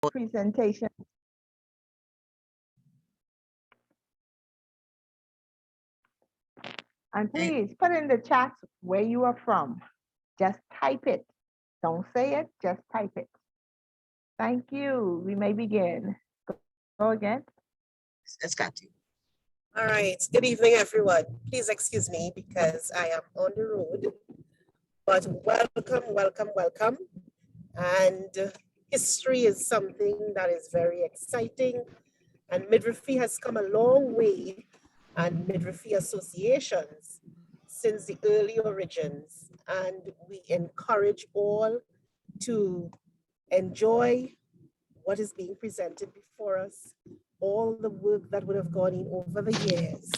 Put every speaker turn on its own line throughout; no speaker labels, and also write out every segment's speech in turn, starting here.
presentation. And please put in the chat where you are from. Just type it. Don't say it, just type it. Thank you. We may begin. Go again.
It's got to.
All right. Good evening, everyone. Please excuse me because I am on the road. But welcome, welcome, welcome. And history is something that is very exciting. And midwifery has come a long way, and midwifery associations since the early origins. And we encourage all to enjoy what is being presented before us, all the work that would have gone in over the years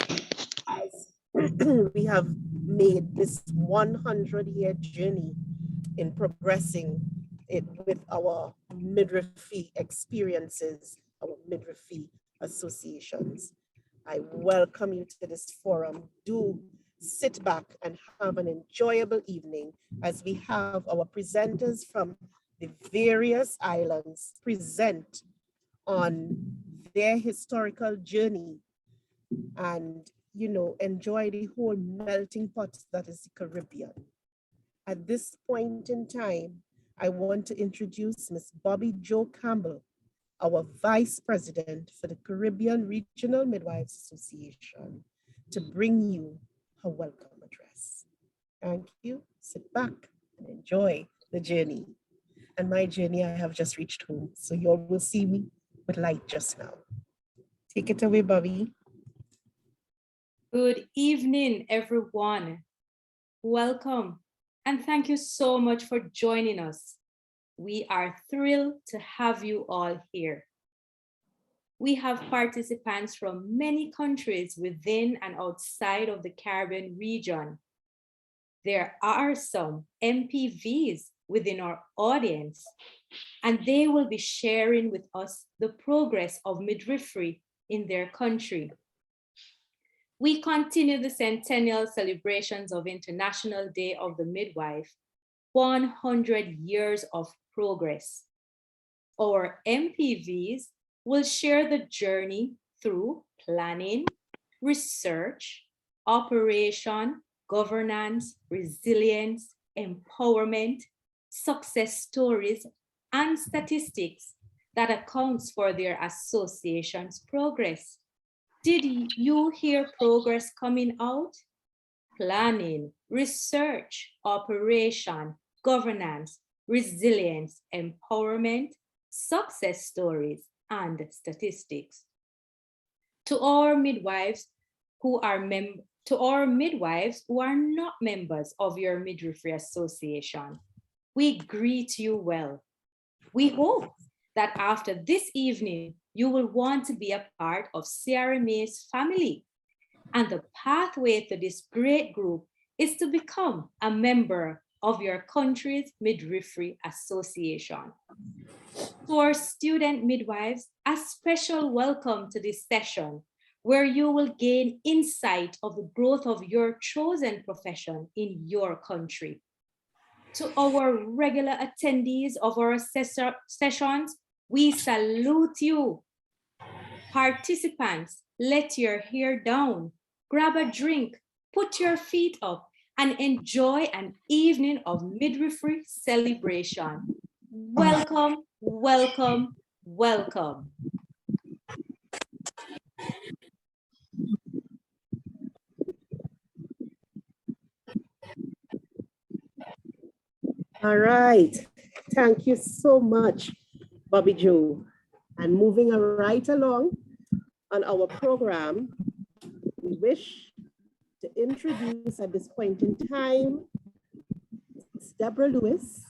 as we have made this 100-year journey in progressing it with our midwifery experiences, our midwifery associations. I welcome you to this forum. Do sit back and have an enjoyable evening as we have our presenters from the various islands present on their historical journey and, you know, enjoy the whole melting pot that is the Caribbean. At this point in time, I want to introduce Ms. Bobby Jo Campbell, our Vice President for the Caribbean Regional Midwives Association, to bring you her welcome address. Thank you. Sit back and enjoy the journey. And my journey, I have just reached home, so you all will see me with light just now. Take it away, Bobby.
Good evening, everyone. Welcome, and thank you so much for joining us. We are thrilled to have you all here. We have participants from many countries within and outside of the Caribbean region. There are some MPVs within our audience, and they will be sharing with us the progress of midwifery in their country. We continue the centennial celebrations of International Day of the Midwife, 100 years of progress. Our MPVs will share the journey through planning, research, operation, governance, resilience, empowerment, success stories, and statistics that accounts for their association's progress. Did you hear progress coming out? Planning, research, operation, governance, resilience, empowerment, success stories, and statistics. To our midwives who are not members of your midwifery association, we greet you well. We hope that after this evening, you will want to be a part of CRMA's family. And the pathway to this great group is to become a member of your country's midwifery association. To our student midwives, a special welcome to this session, where you will gain insight of the growth of your chosen profession in your country. To our regular attendees of our sessions, we salute you. Participants, let your hair down, grab a drink, put your feet up, and enjoy an evening of midwifery celebration. Welcome, welcome, welcome.
All right. Thank you so much, Bobby Jo. And moving right along on our program, we wish to introduce at this point in time, Deborah Lewis,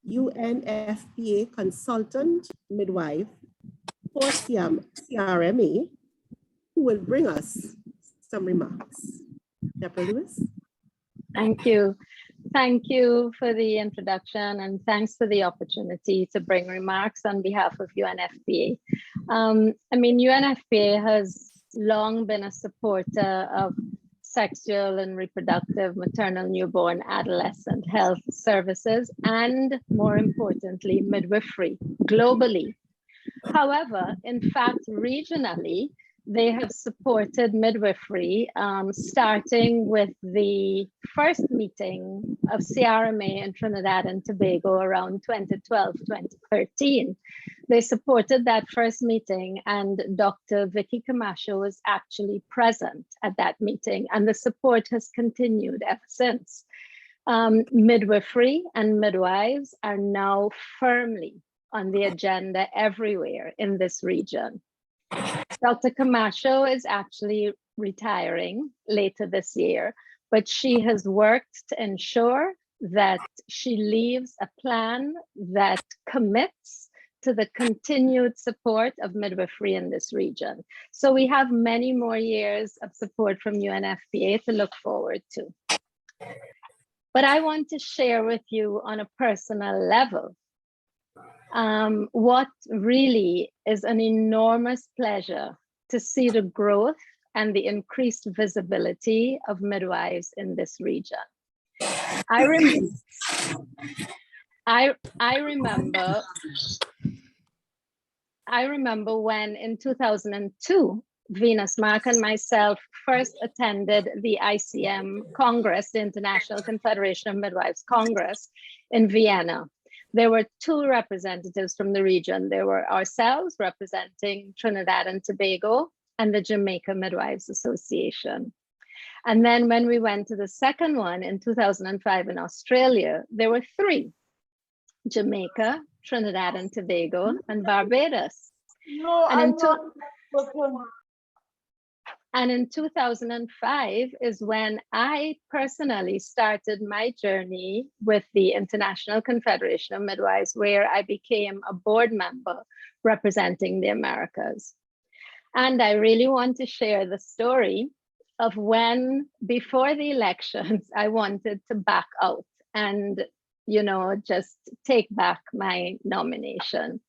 UNFPA consultant midwife for CRMA, who will bring us some remarks. Deborah Lewis.
Thank you. Thank you for the introduction, and thanks for the opportunity to bring remarks on behalf of UNFPA. UNFPA has long been a supporter of sexual and reproductive, maternal, newborn, adolescent health services, and more importantly, midwifery globally. However, in fact, regionally, they have supported midwifery, starting with the first meeting of CRMA in Trinidad and Tobago around 2012, 2013. They supported that first meeting, and Dr. Vicky Camacho was actually present at that meeting, and the support has continued ever since. Midwifery and midwives are now firmly on the agenda everywhere in this region. Dr. Camacho is actually retiring later this year, but she has worked to ensure that she leaves a plan that commits to the continued support of midwifery in this region. So we have many more years of support from UNFPA to look forward to. But I want to share with you on a personal level what really is an enormous pleasure to see the growth and the increased visibility of midwives in this region. I remember when in 2002, Venus Mark and myself first attended the ICM Congress, the International Confederation of Midwives Congress in Vienna. There were two representatives from the region. There were ourselves representing Trinidad and Tobago and the Jamaica Midwives Association. And then when we went to the second one in 2005 in Australia, there were three: Jamaica, Trinidad and Tobago, and Barbados.
No,
And in 2005 is when I personally started my journey with the International Confederation of Midwives, where I became a board member representing the Americas. And I really want to share the story of when, before the elections, I wanted to back out and, you know, just take back my nomination,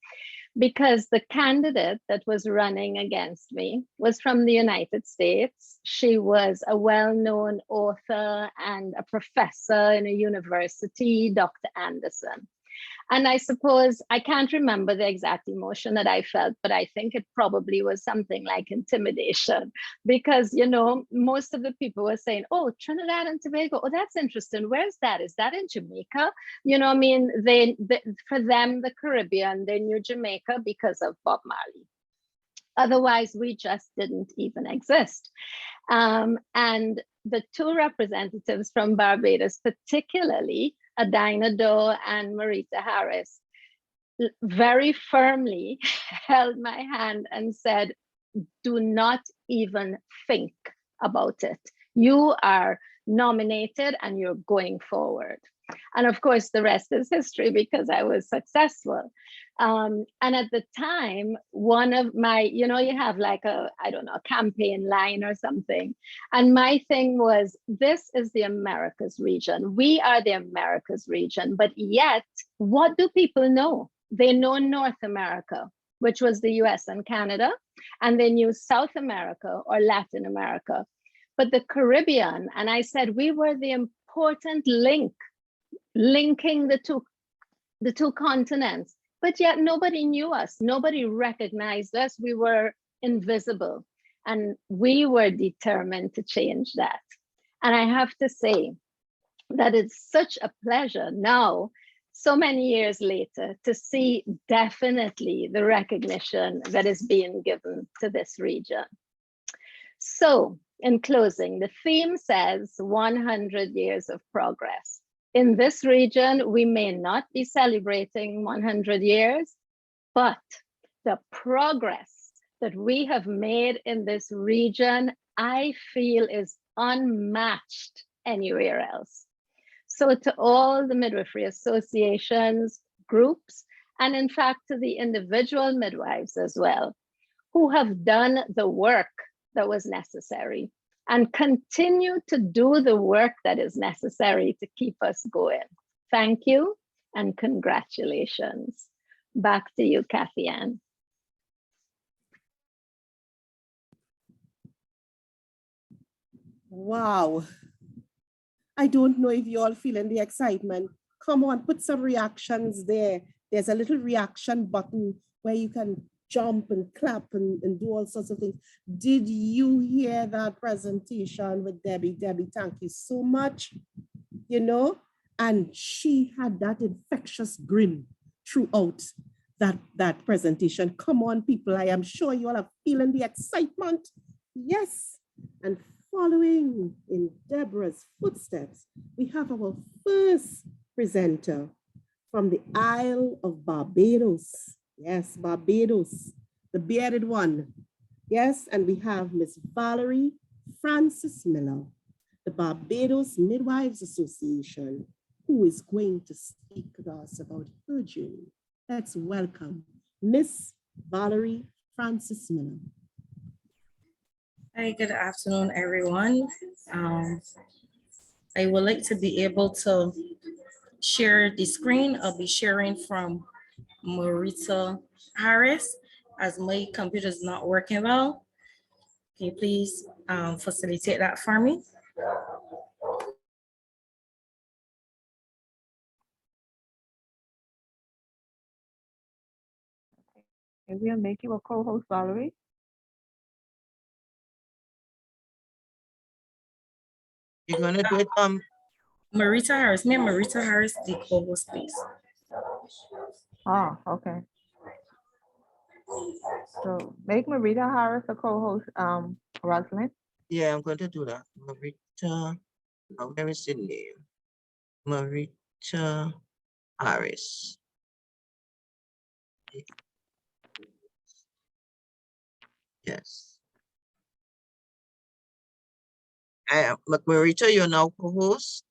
because the candidate that was running against me was from the United States. She was a well-known author and a professor in a university, Dr. Anderson. And I suppose, I can't remember the exact emotion that I felt, but I think it probably was something like intimidation, because, you know, most of the people were saying, oh, Trinidad and Tobago, oh, that's interesting. Where's that? Is that in Jamaica? You know, I mean, for them, the Caribbean, they knew Jamaica because of Bob Marley. Otherwise, we just didn't even exist. And the two representatives from Barbados, particularly Adina Doe and Marita Harris, very firmly held my hand and said, do not even think about it. You are nominated and you're going forward. And of course, the rest is history because I was successful. And at the time, one of my, you know, you have like a, I don't know, a campaign line or something. And my thing was, this is the Americas region. We are the Americas region. But yet, what do people know? They know North America, which was the US and Canada, and they knew South America or Latin America. But the Caribbean, and I said we were the important link, linking the two continents, but yet nobody knew us, nobody recognized us. We were invisible, and we were determined to change that. And I have to say that it's such a pleasure now, so many years later, to see definitely the recognition that is being given to this region. So in closing, the theme says 100 years of progress. In this region, we may not be celebrating 100 years, but the progress that we have made in this region, I feel is unmatched anywhere else. So to all the midwifery associations, groups, and in fact to the individual midwives as well, who have done the work that was necessary and continue to do the work that is necessary to keep us going. Thank you and congratulations. Back to you, Kathy Ann.
Wow. I don't know if you all feeling the excitement. Come on, put some reactions there. There's a little reaction button where you can jump and clap and do all sorts of things. Did you hear that presentation with Debbie? Debbie, thank you so much. You know, and she had that infectious grin throughout that presentation. Come on, people, I am sure you all are feeling the excitement. Yes, and following in Deborah's footsteps, we have our first presenter from the Isle of Barbados. Yes, Barbados, the bearded one. Yes, and we have Miss Valerie Francis Miller, the Barbados Midwives Association, who is going to speak to us about her journey. Let's welcome Miss Valerie Francis Miller.
Hi, good afternoon, everyone. I would like to be able to share the screen. I'll be sharing from Marita Harris as my computer is not working well. Can you please facilitate that for me?
And we'll make you a co-host, Valerie.
You're gonna do it,
Marita Harris, me and Marita Harris, the co-host, please.
Oh, okay. So make Marita Harris a co-host, Rosalind.
yeah, I'm going to do that. Marita, where is the name? Marita Harris. Yes. Marita, you're now co-host.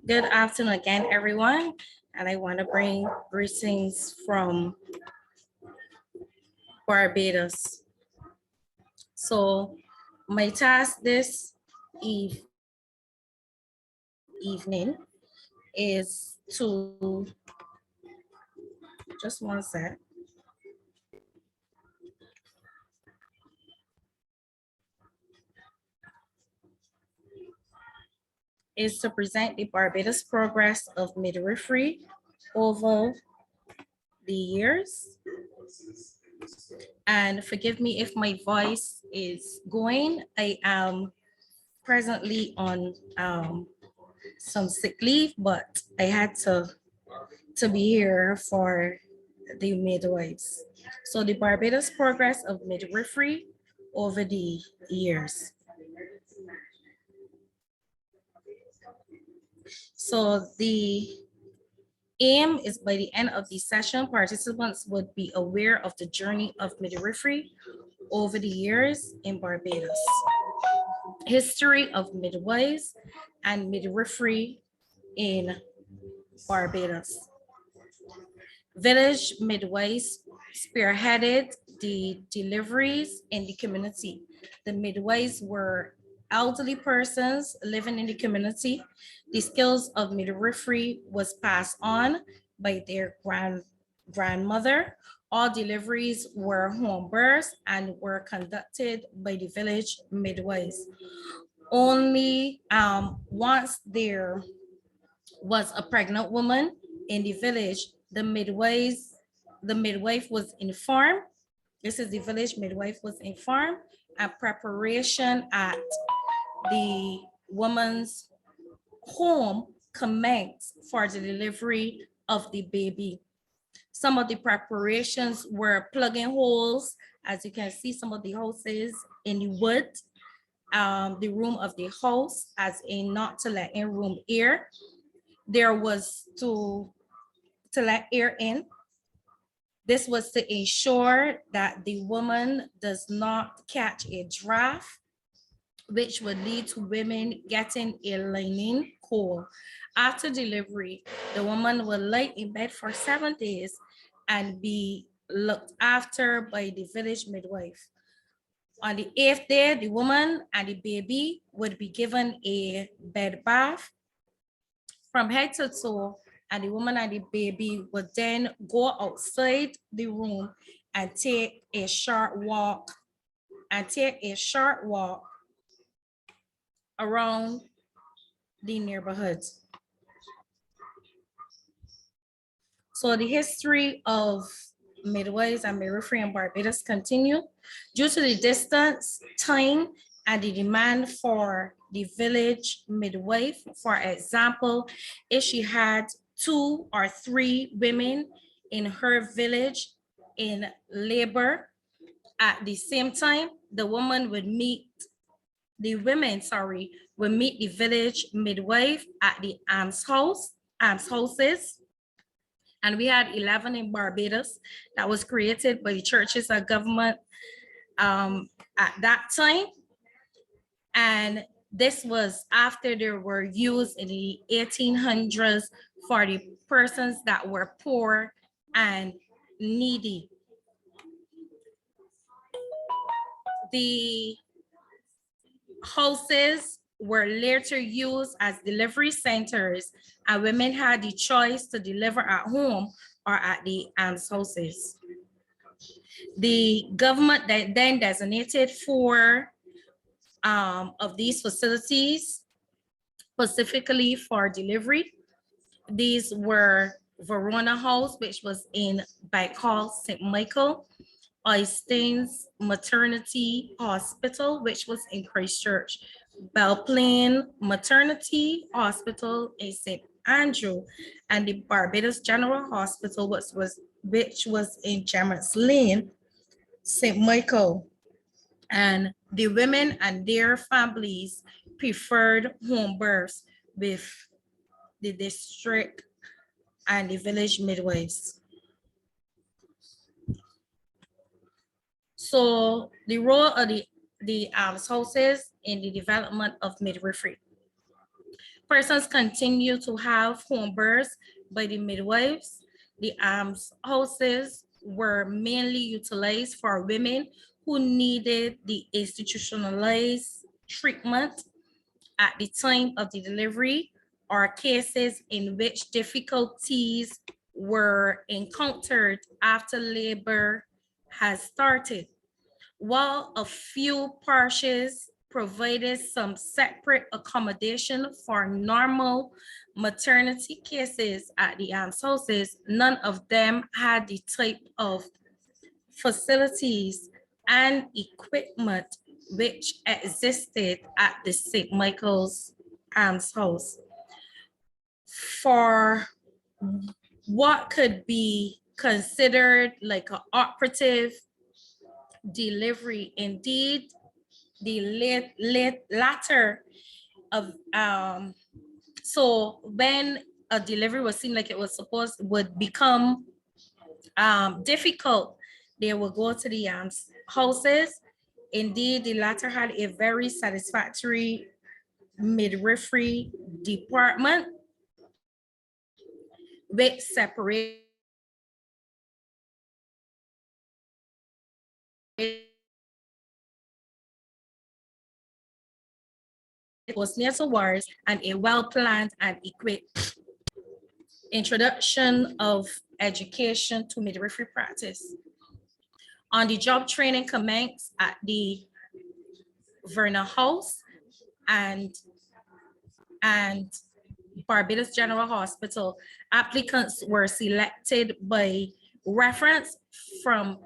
Good afternoon again, everyone. And I want to bring greetings from Barbados. So my task this evening is to, just one sec. Is to present the Barbados progress of midwifery over the years. And forgive me if my voice is going. I am presently on some sick leave, but I had to be here for the midwives. So the Barbados progress of midwifery over the years. So the aim is by the end of the session, participants would be aware of the journey of midwifery over the years in Barbados, history of midwives and midwifery in Barbados. Village midwives spearheaded the deliveries in the community. The midwives were elderly persons living in the community. The skills of midwifery was passed on by their grandmother. All deliveries were home births and were conducted by the village midwives. Only once there was a pregnant woman in the village, the midwife was informed. This is the village midwife was informed, and preparation at the woman's home commenced for the delivery of the baby. Some of the preparations were plugging holes. As you can see, some of the houses in the wood, the room of the house as a not to let in room air. There was to let air in. This was to ensure that the woman does not catch a draft which would lead to women getting a lining cold. After delivery, the woman will lie in bed for 7 days and be looked after by the village midwife. On the 8th day, the woman and the baby would be given a bed bath from head to toe, and the woman and the baby would then go outside the room and take a short walk around the neighborhood. So the history of midwives and midwifery in Barbados continue. Due to the distance, time, and the demand for the village midwife, for example, if she had 2 or 3 women in her village in labor at the same time, the women would meet the village midwife at the almshouses. And we had 11 in Barbados that was created by the churches and government at that time. And this was after they were used in the 1800s for the persons that were poor and needy. The houses were later used as delivery centers, and women had the choice to deliver at home or at the almshouses. The government then designated 4 of these facilities specifically for delivery. These were Verona House, which was in Bacall, St. Michael, Oistins Maternity Hospital, which was in Christchurch, Belplain Maternity Hospital in St. Andrew, and the Barbados General Hospital, which was in Gemmett's Lane, St. Michael. And the women and their families preferred home births with the district and the village midwives. So the role of the almshouses in the development of midwifery. Persons continue to have home births by the midwives. The almshouses were mainly utilized for women who needed the institutionalized treatment at the time of the delivery, or cases in which difficulties were encountered after labor has started. While a few parishes provided some separate accommodation for normal maternity cases at the almshouses, none of them had the type of facilities and equipment which existed at the St. Michael's Almshouse. For what could be considered like an operative delivery, indeed, the latter of so when a delivery was seen like it was supposed would become difficult, they will go to the houses. Indeed, the latter had a very satisfactory midwifery department with separate was near to wars and a well-planned and equipped introduction of education to midwifery practice. On-the-job training commenced at the Verna House and Barbados General Hospital. Applicants were selected by reference from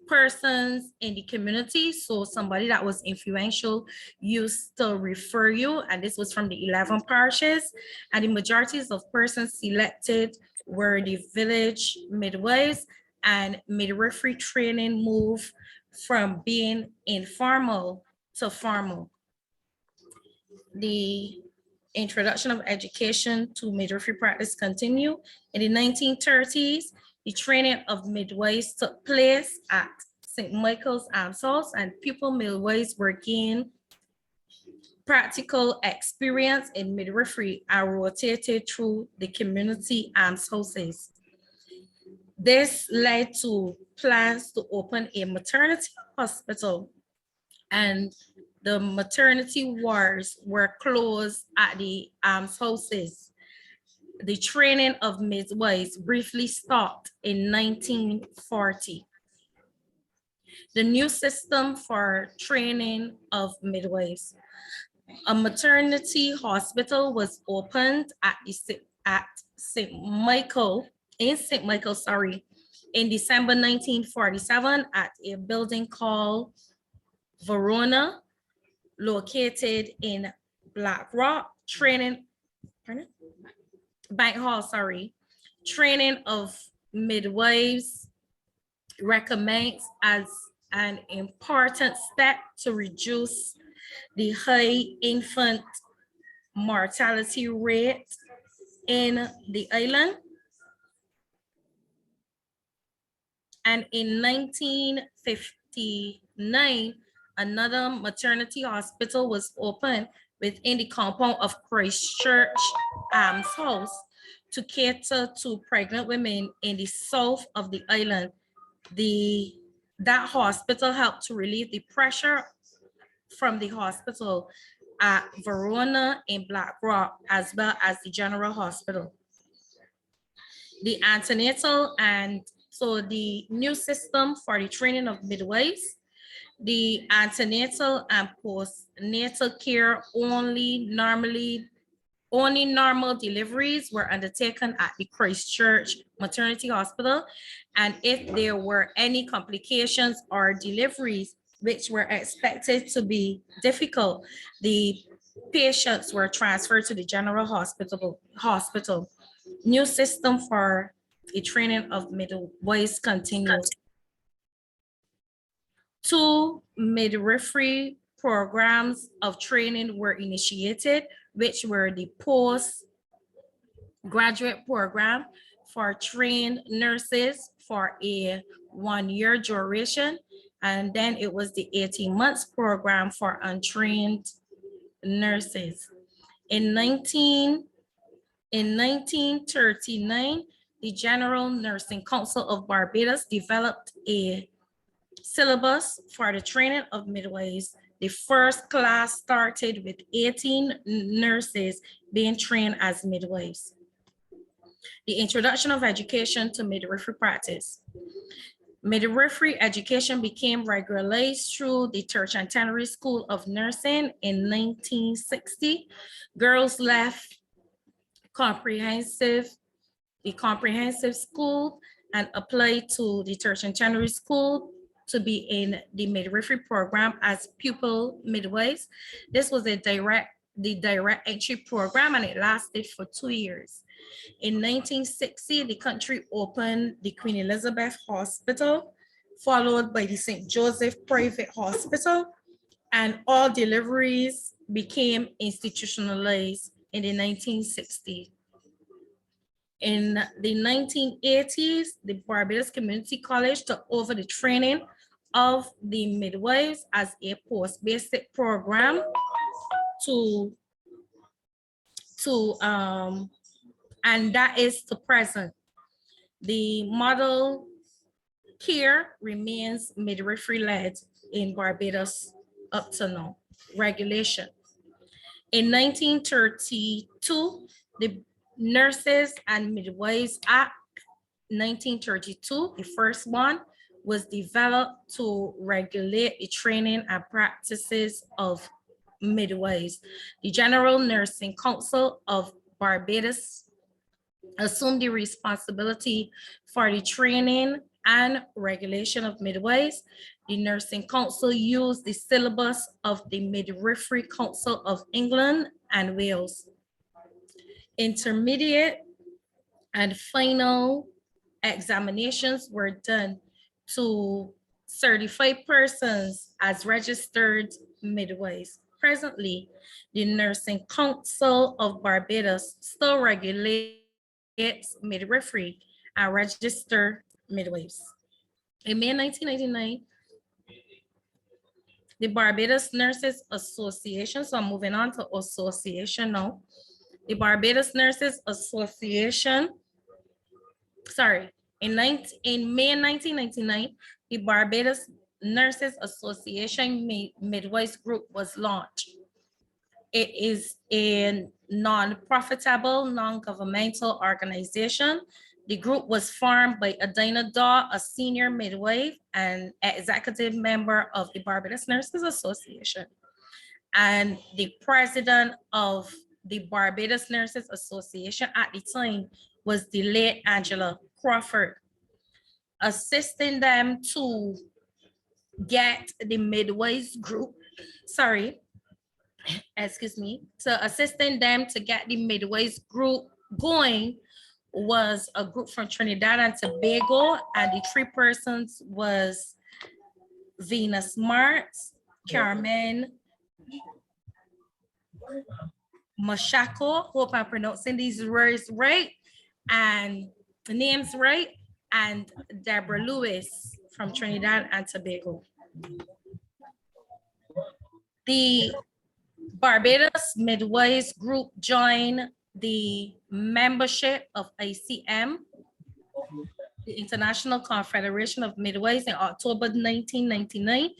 persons in the community. So somebody that was influential used to refer you, and this was from the 11 parishes, and the majorities of persons selected were the village midwives, and midwifery training moved from being informal to formal. The introduction of education to midwifery practice continued. In the 1930s, the training of midwives took place at St. Michael's House, and pupil midwives were gained practical experience in midwifery and rotated through the community houses. This led to plans to open a maternity hospital, and the maternity wards were closed at the houses. The training of midwives briefly stopped in 1940. The new system for training of midwives. A maternity hospital was opened at St. Michael, in December 1947 at a building called Verona, located in Black Rock. Bank Hall, training of midwives recommends as an important step to reduce the high infant mortality rate in the island. And in 1959, another maternity hospital was opened within the compound of Christchurch House to cater to pregnant women in the south of the island. That hospital helped to relieve the pressure from the hospital at Verona in Black Rock, as well as the General Hospital. The antenatal, and so the new system for the training of midwives, the antenatal and postnatal care only normal deliveries were undertaken at the Christchurch Maternity Hospital. And if there were any complications or deliveries which were expected to be difficult, the patients were transferred to the General Hospital. New system for the training of midwives continues. 2 midwifery programs of training were initiated, which were the postgraduate program for trained nurses for a 1-year duration. And then it was the 18 months program for untrained nurses. In 1939, the General Nursing Council of Barbados developed a syllabus for the training of midwives. The first class started with 18 nurses being trained as midwives. The introduction of education to midwifery practice. Midwifery education became regularized through the Tertiary School of Nursing in 1960. Girls left the comprehensive school and applied to the Tertiary School to be in the midwifery program as pupil midwives. This was the direct entry program, and it lasted for 2 years. In 1960, the country opened the Queen Elizabeth Hospital, followed by the St. Joseph Private Hospital, and all deliveries became institutionalized in the 1960s. In the 1980s, the Barbados Community College took over the training of the midwives as a post-basic program and that is to present. The model care remains midwifery-led in Barbados up to now. Regulation. In 1932, the Nurses and Midwives Act 1932, the first one, was developed to regulate the training and practices of midwives. The General Nursing Council of Barbados assumed the responsibility for the training and regulation of midwives. The Nursing Council used the syllabus of the Midwifery Council of England and Wales. Intermediate and final examinations were done to certify persons as registered midwives. Presently, the Nursing Council of Barbados still regulates midwifery and register midwives. In May 1999, The Barbados Nurses Association, so I'm moving on to association now. The Barbados Nurses Association, sorry, in May 1999, the Barbados Nurses Association Midwives Group was launched. It is a non-profitable, non-governmental organization. The group was formed by Adina Daw, a senior midwife and executive member of the Barbados Nurses Association. And the president of the Barbados Nurses Association at the time was the late Angela Crawford, assisting them to get the midwives group, to assisting them to get the midwives group going was a group from Trinidad and Tobago, and the three persons was Venus Marks, Carmen Mashako, hope I'm pronouncing these words right, and the names right, and Deborah Lewis from Trinidad and Tobago. The Barbados Midwives Group joined the membership of ICM, the International Confederation of Midwives, in October 1999.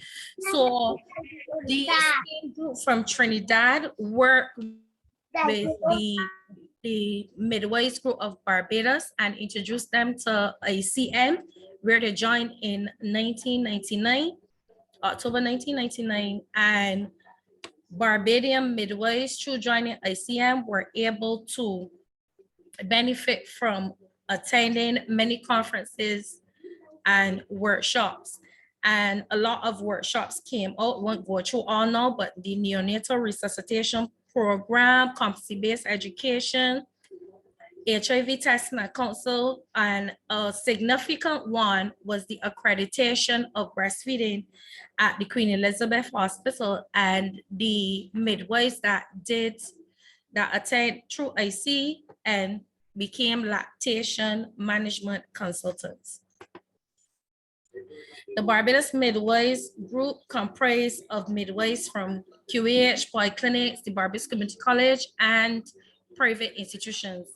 So the same group from Trinidad worked with the Midwives Group of Barbados and introduced them to ICM, where they joined in 1999, October 1999, and Barbadian midwives, through joining ICM, were able to benefit from attending many conferences and workshops. And a lot of workshops came out, won't go through all now, but the neonatal resuscitation program, competency-based education, HIV testing and counsel, and a significant one was the accreditation of breastfeeding at the Queen Elizabeth Hospital, and the midwives that attend through IC and became lactation management consultants. The Barbados Midwives Group comprised of midwives from QAH, polyclinics, the Barbados Community College, and private institutions.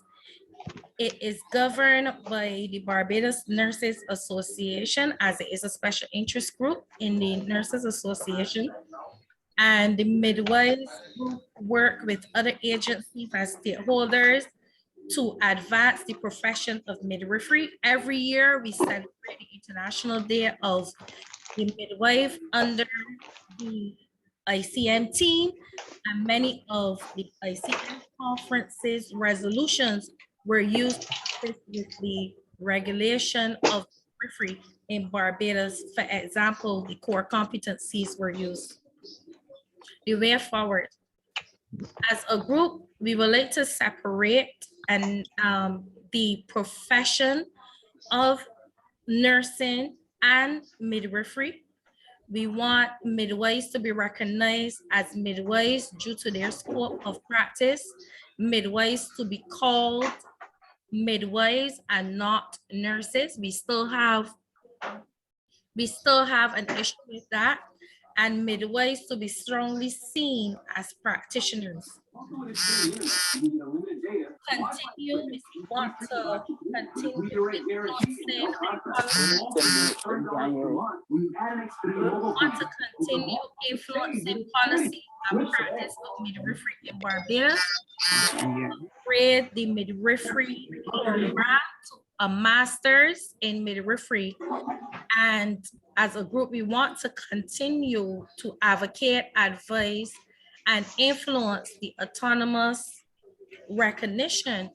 It is governed by the Barbados Nurses Association, as it is a special interest group in the Nurses Association. And the midwives group work with other agencies and stakeholders to advance the profession of midwifery. Every year we celebrate the International Day of the Midwife under the ICM team, and many of the ICM conferences resolutions were used with the regulation of midwifery in Barbados. For example, the core competencies were used. The way forward, as a group, we would like to separate the profession of nursing and midwifery. We want midwives to be recognized as midwives due to their scope of practice, midwives to be called midwives and not nurses. We still have an issue with that, and midwives to be strongly seen as practitioners. Continue, we want to continue influencing policy and practice of midwifery in Barbados. Create the midwifery program, a master's in midwifery. And as a group, we want to continue to advocate, advise, and influence the autonomous recognition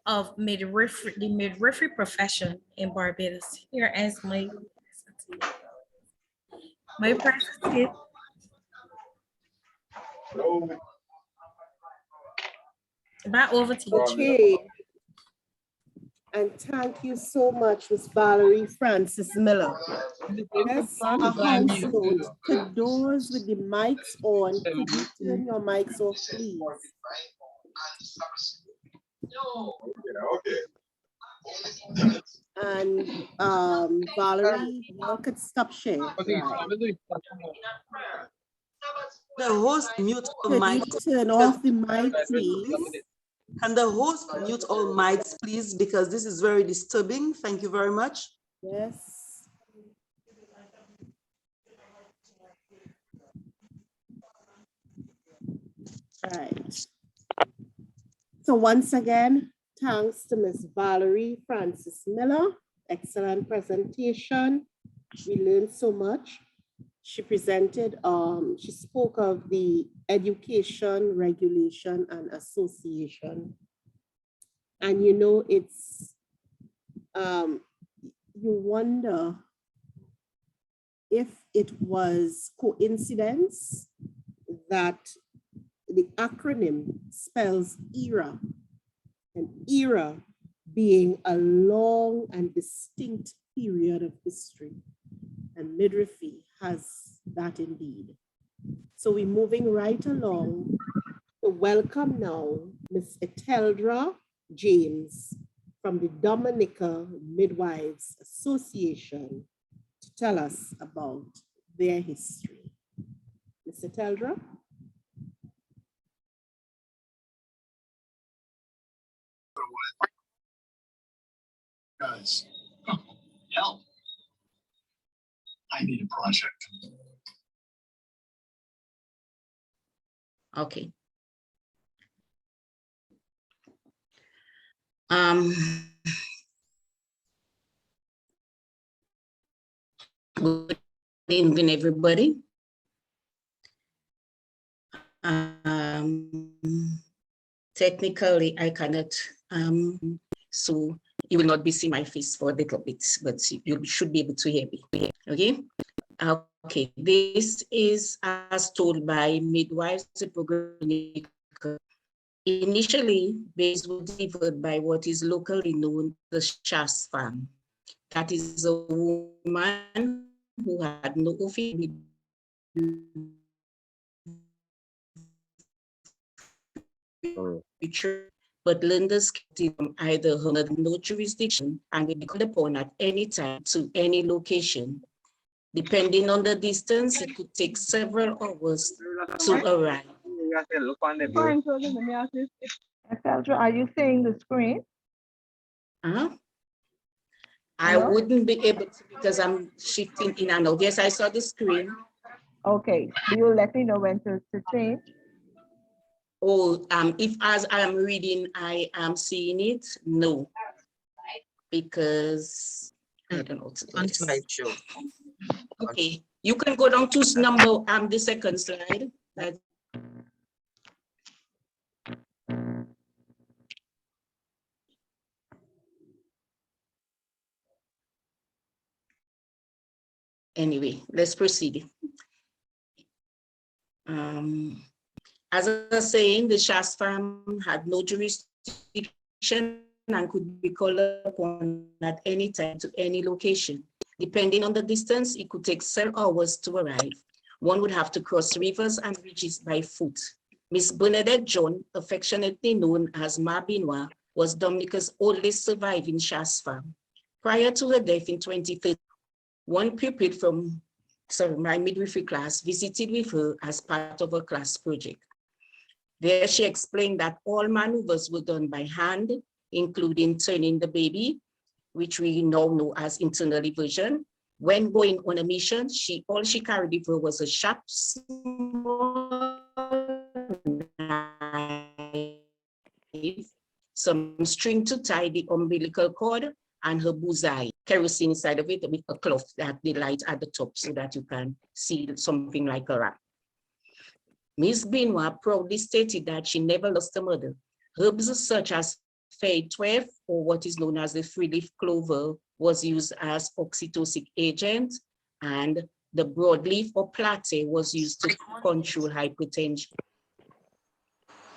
of midwifery, the midwifery profession in Barbados. Here ends my presentation. Back over to you.
Okay. And thank you so much, Ms. Valerie Francis Miller. Yes, a house note to those with the mics on. Could you turn your mics off, please? And Valerie, you could stop sharing. Right.
the host mute all
Could you
mics?
turn off the mic, please?
Can the host mute all mics, please? Because this is very disturbing. Thank you very much.
Yes. Right. So once again, thanks to Ms. Valerie Francis Miller. Excellent presentation. We learned so much. She presented, she spoke of the Education, Regulation, and Association. And you know, it's, you wonder if it was coincidence that the acronym spells ERA, and ERA being a long and distinct period of history. And midwifery has that indeed. So we're moving right along to welcome now Ms. Eteldra James from the Dominica Midwives Association to tell us about their history. Ms. Eteldra?
Guys, help. I need a project.
Okay. Good evening, everybody. Technically, I cannot, so you will not be seeing my face for a little bit, but you should be able to hear me, okay? Okay, this is as told by midwives. Initially, babies were delivered by what is locally known as the Shas farm. That is a woman who had no official, but lenders from either her no jurisdiction and will be called upon at any time to any location. Depending on the distance, it could take several hours to arrive.
Eteldra, are you seeing the screen?
I wouldn't be able to because I'm shifting in and out. Yes, I saw the screen.
Okay, you'll let me know when to change.
Oh, if as I am reading, I am seeing it, no. Because I don't know what to do this. Okay, you can go down to number, the second slide. Anyway, let's proceed. As I was saying, the Shas farm had no jurisdiction and could be called upon at any time to any location. Depending on the distance, it could take several hours to arrive. One would have to cross rivers and ridges by foot. Miss Bernadette John, affectionately known as Ma Benoit, was Dominica's oldest surviving Shas farm. Prior to her death in 2013, one pupil from my midwifery class visited with her as part of a class project. There she explained that all maneuvers were done by hand, including turning the baby, which we now know as internal eversion. When going on a mission, all she carried with her was a sharp, small knife, some string to tie the umbilical cord, and her bullseye, kerosene inside of it with a cloth that the light at the top so that you can see something like a rat. Miss Benoit proudly stated that she never lost a mother. Herbs such as Fay 12, or what is known as the three-leaf clover, was used as oxytocic agent, and the broadleaf or plate was used to control hypertension.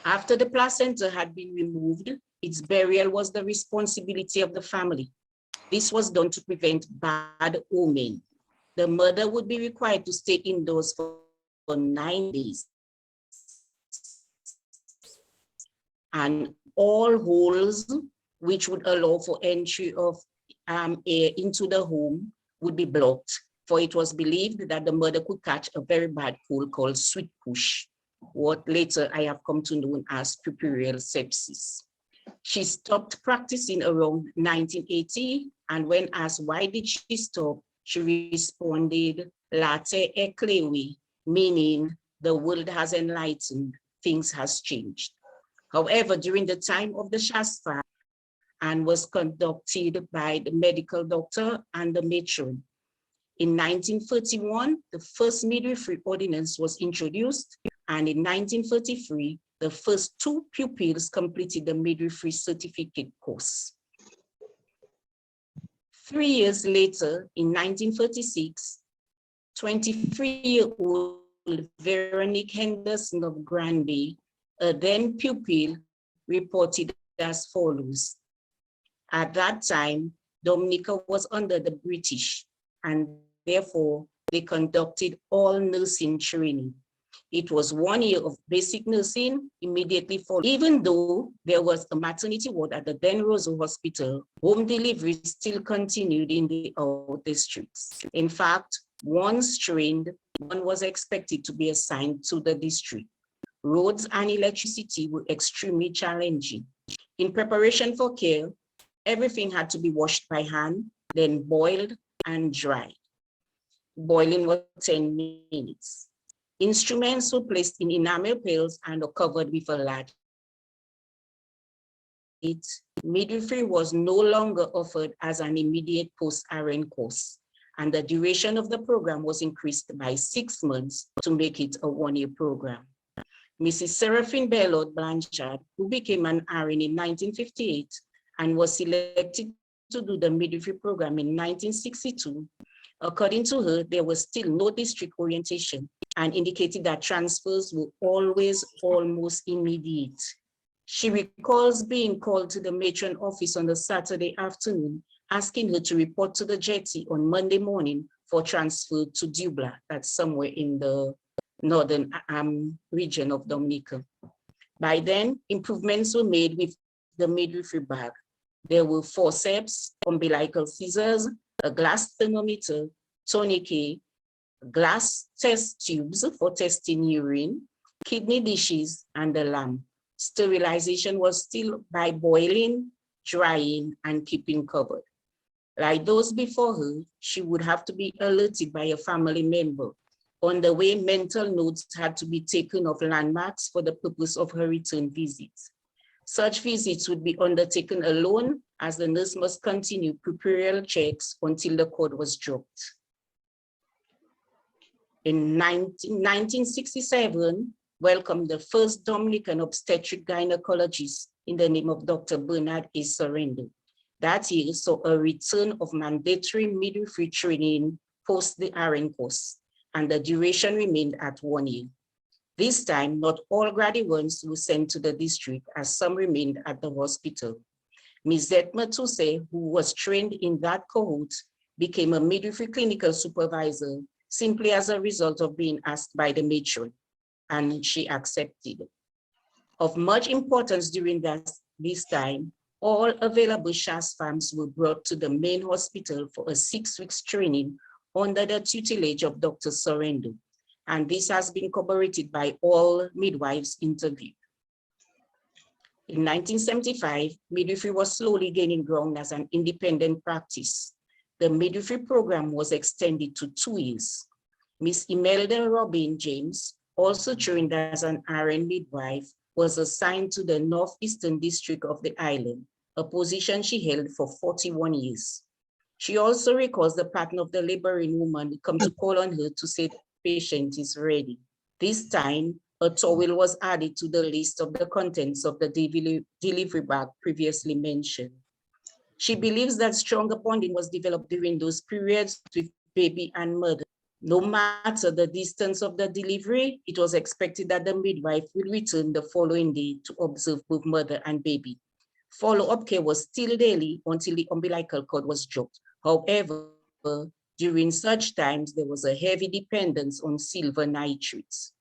After the placenta had been removed, its burial was the responsibility of the family. This was done to prevent bad omen. The mother would be required to stay indoors for 9 days. And all holes which would allow for entry of air into the home would be blocked. for it was believed that the mother could catch a very bad cold called sweet push, what later I have come to know as puerperal sepsis. She stopped practicing around 1980, and when asked why did she stop, she responded, "Late eclewi," meaning the world has enlightened, things has changed. However, during the time of the Shasfa, and was conducted by the medical doctor and the matron. In 1931, the first midwifery ordinance was introduced, and in 1933, the first 2 pupils completed the midwifery certificate course. 3 years later, in 1936, 23-year-old Veronique Henderson of Granby, a then pupil, reported as follows. At that time, Dominica was under the British, and therefore they conducted all nursing training. It was 1 year of basic nursing immediately followed. Even though there was a maternity ward at the then Roseau Hospital, home delivery still continued in the out districts. In fact, once trained, one was expected to be assigned to the district. Roads and electricity were extremely challenging. In preparation for care, everything had to be washed by hand, then boiled and dried. Boiling was 10 minutes. Instruments were placed in enamel pails and are covered with a latch. Midwifery was no longer offered as an immediate post-RN course, and the duration of the program was increased by 6 months to make it a 1-year program. Mrs. Seraphine Bellot Blanchard, who became an RN in 1958 and was selected to do the midwifery program in 1962, according to her, there was still no district orientation and indicated that transfers were always almost immediate. She recalls being called to the matron office on a Saturday afternoon, asking her to report to the jetty on Monday morning for transfer to Dubla, that's somewhere in the northern region of Dominica. By then, improvements were made with the midwifery bag. There were forceps, umbilical scissors, a glass thermometer, tourniquet, glass test tubes for testing urine, kidney dishes, and a lamp. Sterilization was still by boiling, drying, and keeping covered. Like those before her, she would have to be alerted by a family member. On the way, mental notes had to be taken of landmarks for the purpose of her return visits. Such visits would be undertaken alone, as the nurse must continue puerperal checks until the cord was dropped. In 1967, welcomed the first Dominican obstetric gynecologist in the name of Dr. Bernard A. Sorrento. That year saw a return of mandatory midwifery training post the RN course, and the duration remained at 1 year. This time, not all graduates were sent to the district, as some remained at the hospital. Ms. Zetma Tuse, who was trained in that cohort, became a midwifery clinical supervisor simply as a result of being asked by the matron, and she accepted. Of much importance during this time, all available SHAS farms were brought to the main hospital for a 6 weeks training under the tutelage of Dr. Sorrento, and this has been corroborated by all midwives interviewed. In 1975, midwifery was slowly gaining ground as an independent practice. The midwifery program was extended to 2 years. Miss Imelda Robin James, also trained as an RN midwife, was assigned to the Northeastern District of the island, a position she held for 41 years. She also recalls the pattern of the laboring woman who come to call on her to say the patient is ready. This time, a towel was added to the list of the contents of the delivery bag previously mentioned. She believes that stronger bonding was developed during those periods with baby and mother. No matter the distance of the delivery, it was expected that the midwife would return the following day to observe both mother and baby. Follow-up care was still daily until the umbilical cord was dropped. However, during such times, there was a heavy dependence on silver nitrates.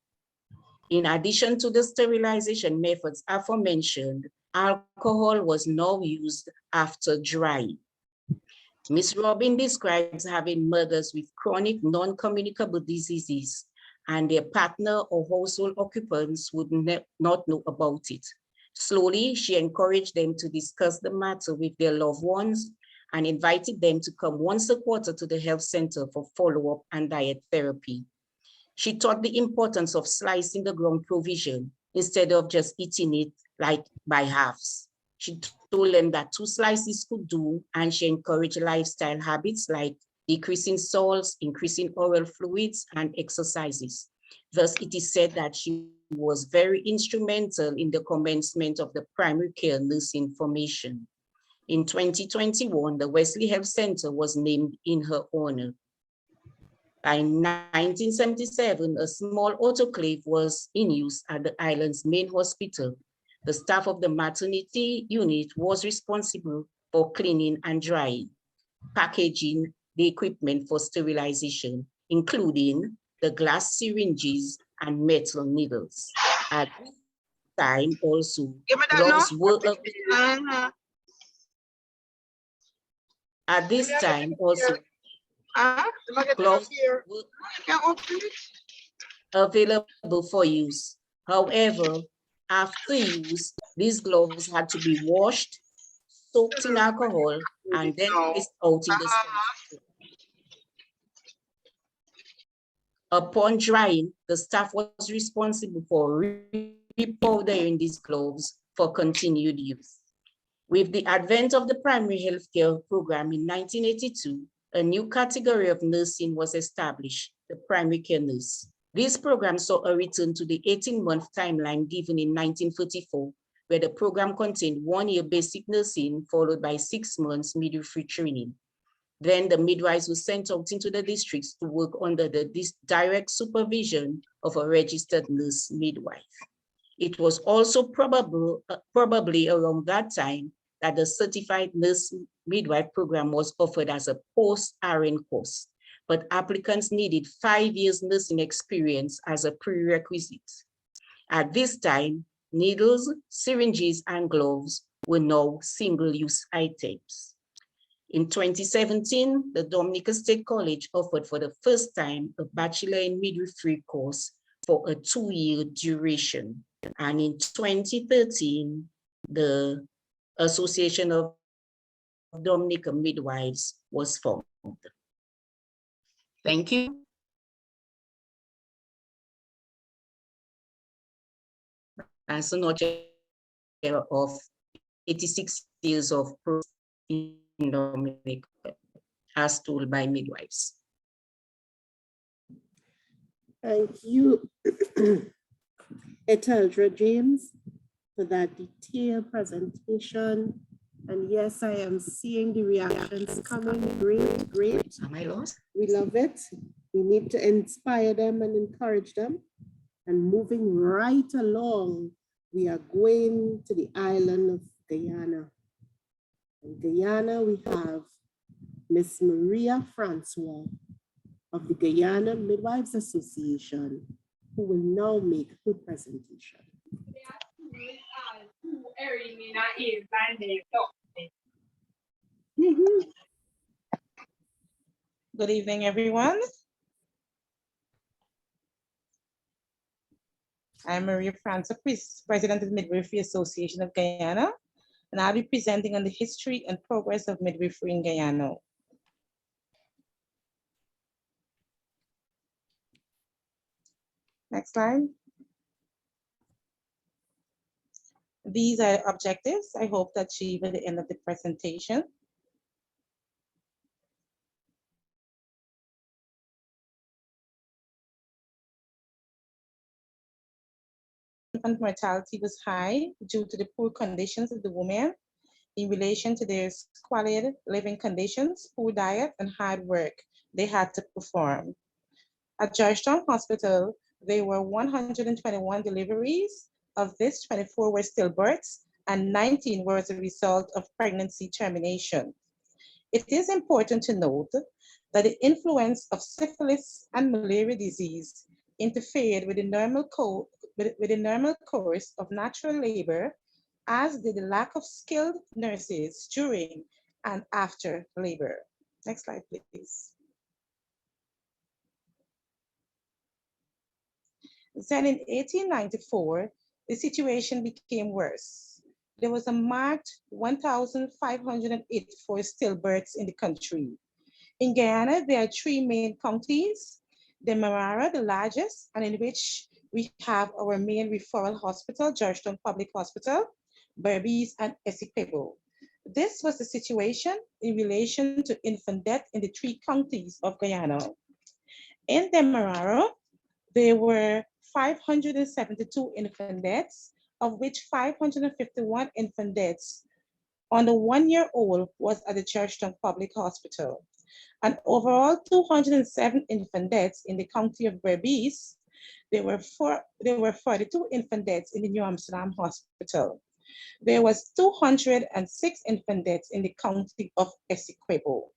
In addition to the sterilization methods aforementioned, alcohol was now used after drying. Ms. Robin describes having mothers with chronic non-communicable diseases and their partner or household occupants would not know about it. Slowly, she encouraged them to discuss the matter with their loved ones and invited them to come once a quarter to the health center for follow-up and diet therapy. She taught the importance of slicing the ground provision instead of just eating it like by halves. She told them that 2 slices could do, and she encouraged lifestyle habits like decreasing salts, increasing oral fluids, and exercises. Thus, it is said that she was very instrumental in the commencement of the primary care nursing formation. In 2021, the Wesley Health Center was named in her honor. By 1977, a small autoclave was in use at the island's main hospital. The staff of the maternity unit was responsible for cleaning and drying, packaging the equipment for sterilization, including the glass syringes and metal needles. At this time also, gloves were available. At this time also, gloves were available for use. However, after use, these gloves had to be washed, soaked in alcohol, and then placed out in the sun. Upon drying, the staff was responsible for repowdering these gloves for continued use. With the advent of the primary healthcare program in 1982, a new category of nursing was established, the primary care nurse. This program saw a return to the 18-month timeline given in 1944, where the program contained 1 year basic nursing followed by 6 months midwifery training. Then the midwives were sent out into the districts to work under the direct supervision of a registered nurse midwife. It was also probably around that time that the certified nurse midwife program was offered as a post-RN course, but applicants needed 5 years nursing experience as a prerequisite. At this time, needles, syringes, and gloves were now single-use items. In 2017, the Dominica State College offered for the first time a Bachelor in Midwifery course for a 2-year duration. And in 2013, the Association of Dominica Midwives was formed. Thank you. And so not of 86 years of in Dominica, as told by midwives.
Thank you, Eteldra James, for that detailed presentation. And yes, I am seeing the reactions coming. Great, great.
Am I lost?
We love it. We need to inspire them and encourage them. And moving right along, we are going to the island of Guyana. In Guyana, we have Miss Maria Francois of the Guyana Midwives Association, who will now make her presentation.
Good evening, everyone. I'm Maria Francois, President of the Midwifery Association of Guyana, and I'll be presenting on the history and progress of midwifery in Guyana. Next slide. These are objectives I hope to achieve at the end of the presentation. Infant mortality was high due to the poor conditions of the women in relation to their squalid living conditions, poor diet, and hard work they had to perform. At Georgetown Hospital, there were 121 deliveries. Of this, 24 were stillbirths and 19 were as a result of pregnancy termination. It is important to note that the influence of syphilis and malaria disease interfered with the normal course of natural labor, as did the lack of skilled nurses during and after labor. Next slide, please. Then in 1894, the situation became worse. There was a marked 1,584 stillbirths in the country. In Guyana, there are three main counties, Demerara, the largest, and in which we have our main referral hospital, Georgetown Public Hospital, Berbice, and Essequibo. This was the situation in relation to infant death in the three counties of Guyana. In Demerara, there were 572 infant deaths, of which 551 infant deaths on the 1-year-old was at the Georgetown Public Hospital. And overall 207 infant deaths in the county of Berbice. There were 42 infant deaths in the New Amsterdam Hospital. There was 206 infant deaths in the county of Essequibo.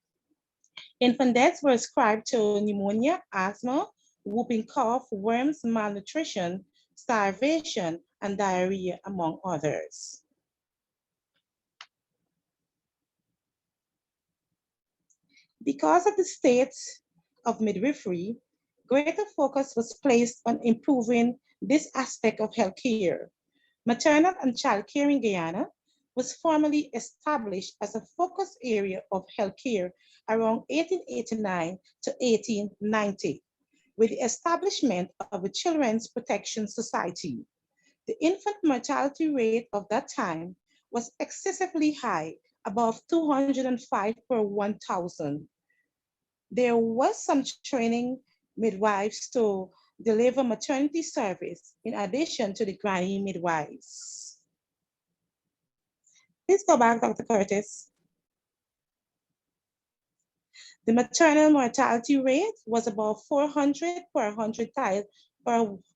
Infant deaths were ascribed to pneumonia, asthma, whooping cough, worms, malnutrition, starvation, and diarrhea, among others. Because of the state of midwifery, greater focus was placed on improving this aspect of healthcare. Maternal and child care in Guyana was formally established as a focus area of healthcare around 1889 to 1890, with the establishment of the Children's Protection Society. The infant mortality rate of that time was excessively high, above 205 per 1,000. There was some training midwives to deliver maternity service in addition to the granny midwives. Please go back, Dr. Curtis. The maternal mortality rate was about 400 per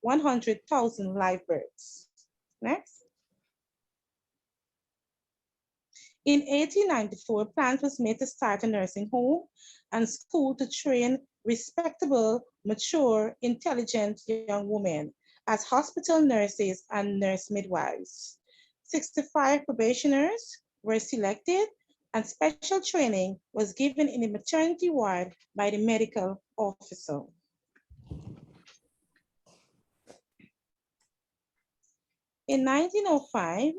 100,000 live births. Next. In 1894, plans was made to start a nursing home and school to train respectable, mature, intelligent young women as hospital nurses and nurse midwives. 65 probationers were selected and special training was given in the maternity ward by the medical officer. In 1905,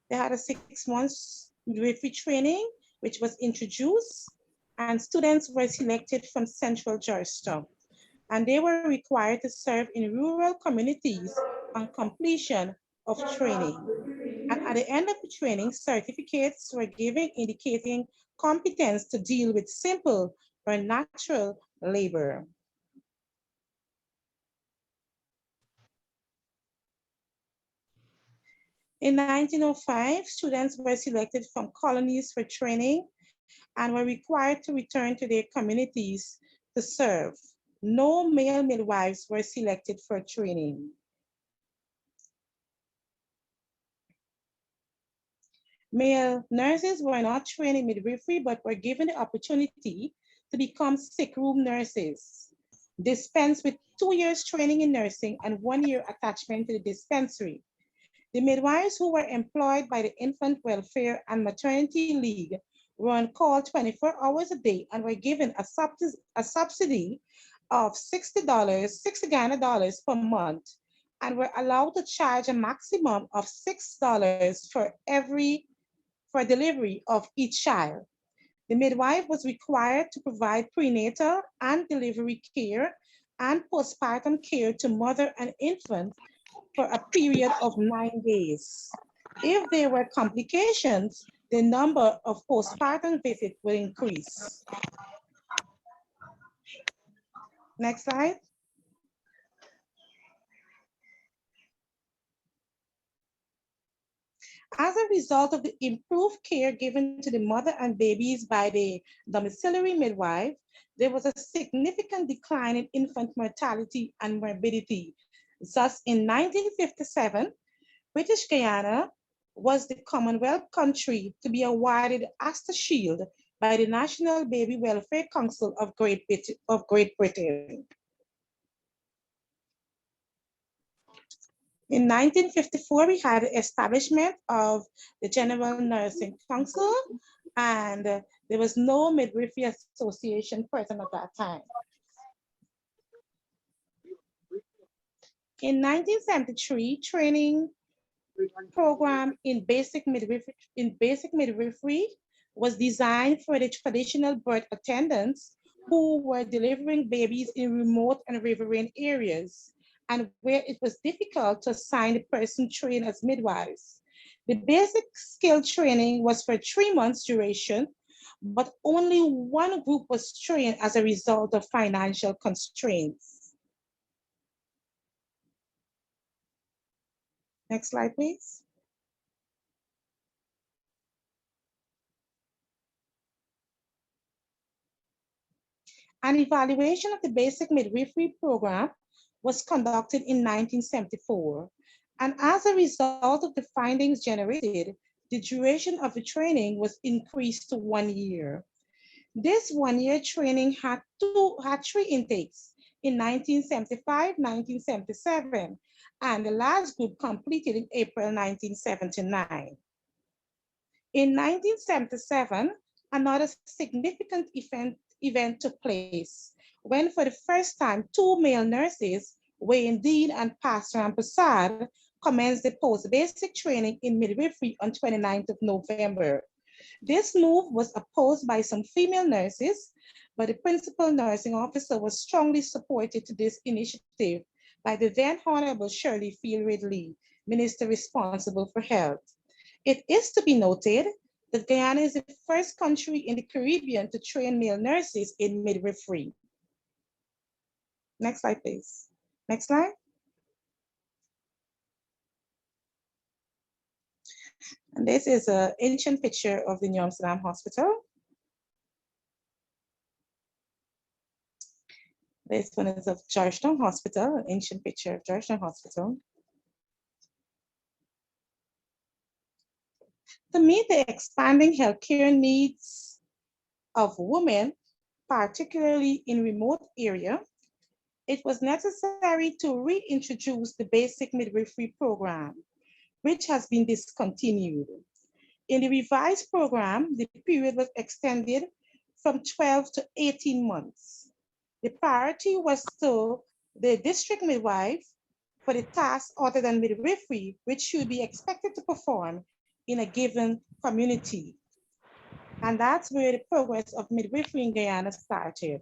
they had a 6 months midwifery training, which was introduced, and students were selected from Central Georgetown, and they were required to serve in rural communities on completion of training. And at the end of the training, certificates were given indicating competence to deal with simple or natural labor. In 1905, students were selected from colonies for training and were required to return to their communities to serve. No male midwives were selected for training. Male nurses were not trained in midwifery, but were given the opportunity to become sick room nurses. Dispensed with 2 years training in nursing and 1 year attachment to the dispensary. The midwives who were employed by the Infant Welfare and Maternity League were on call 24 hours a day and were given a subsidy of $60 Ghana dollars per month, and were allowed to charge a maximum of $6 for delivery of each child. The midwife was required to provide prenatal and delivery care and postpartum care to mother and infant for a period of 9 days. If there were complications, the number of postpartum visits would increase. Next slide. As a result of the improved care given to the mother and babies by the domiciliary midwife, there was a significant decline in infant mortality and morbidity. Thus, in 1957, British Guyana was the Commonwealth country to be awarded Astor Shield by the National Baby Welfare Council of Great Britain. In 1954, we had the establishment of the General Nursing Council, and There was no midwifery association present at that time. In 1973, training program in basic midwifery was designed for the traditional birth attendants who were delivering babies in remote and riverine areas and where it was difficult to assign the person trained as midwives. The basic skill training was for 3 months duration, but only one group was trained as a result of financial constraints. Next slide, please. An evaluation of the basic midwifery program was conducted in 1974. And as a result of the findings generated, the duration of the training was increased to 1 year. This 1 year training had 3 intakes in 1975, 1977, and the last group completed in April 1979. In 1977, another significant event took place when for the first time 2 male nurses, Wayne Dean and Pastor Prasad, commenced the post-basic training in midwifery on 29th of November. This move was opposed by some female nurses, but the principal nursing officer was strongly supported to this initiative by the then Honorable Shirley Field Ridley, Minister responsible for health. It is to be noted that Guyana is the first country in the Caribbean to train male nurses in midwifery. Next slide, please. Next slide. And this is an ancient picture of the New Amsterdam Hospital. This one is of Georgetown Hospital, an ancient picture of Georgetown Hospital. To meet the expanding healthcare needs of women, particularly in remote areas, it was necessary to reintroduce the basic midwifery program, which has been discontinued. In the revised program, the period was extended from 12 to 18 months. The priority was to the district midwife for the tasks other than midwifery, which should be expected to perform in a given community. And that's where the progress of midwifery in Guyana started.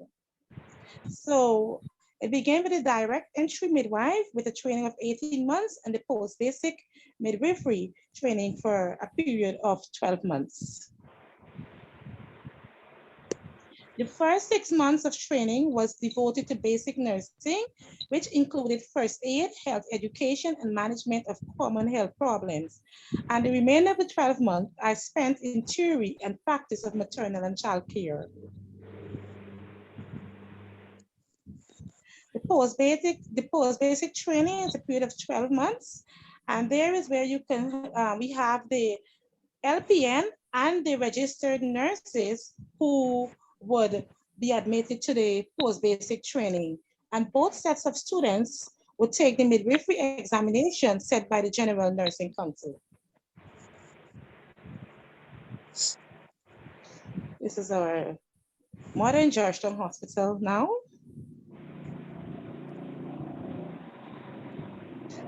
So it began with a direct entry midwife with a training of 18 months and the post-basic midwifery training for a period of 12 months. The first 6 months of training was devoted to basic nursing, which included first aid, health education, and management of common health problems. And the remainder of the 12 months I spent in theory and practice of maternal and child care. The post-basic training is a period of 12 months. And there is where you can, we have the LPN and the registered nurses who would be admitted to the post-basic training. And both sets of students would take the midwifery examination set by the General Nursing Council. This is our modern Georgetown Hospital now.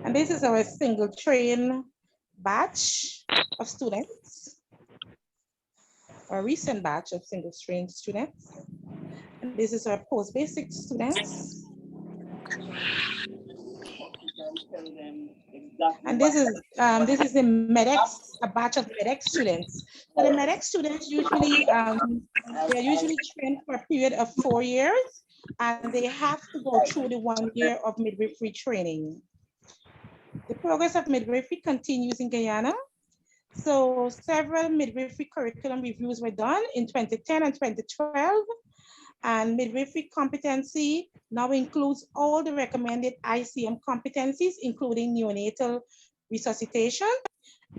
And this is our single train batch of students, our recent batch of single train students. And this is our post-basic students. And this is the MEDEX, a batch of MEDEX students. So the MEDEX students usually, they're usually trained for a period of 4 years, and they have to go through the 1 year of midwifery training. The progress of midwifery continues in Guyana. So several midwifery curriculum reviews were done in 2010 and 2012. And midwifery competency now includes all the recommended ICM competencies, including neonatal resuscitation.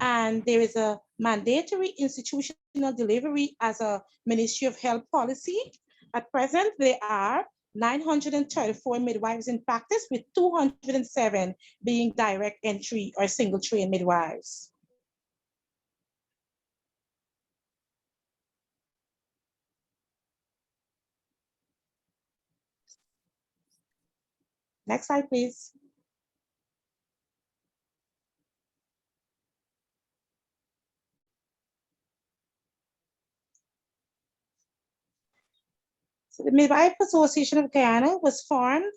And there is a mandatory institutional delivery as a Ministry of Health policy. At present, there are 934 midwives in practice, with 207 being direct entry or single train midwives. Next slide, please. So the Midwife Association of Guyana was formed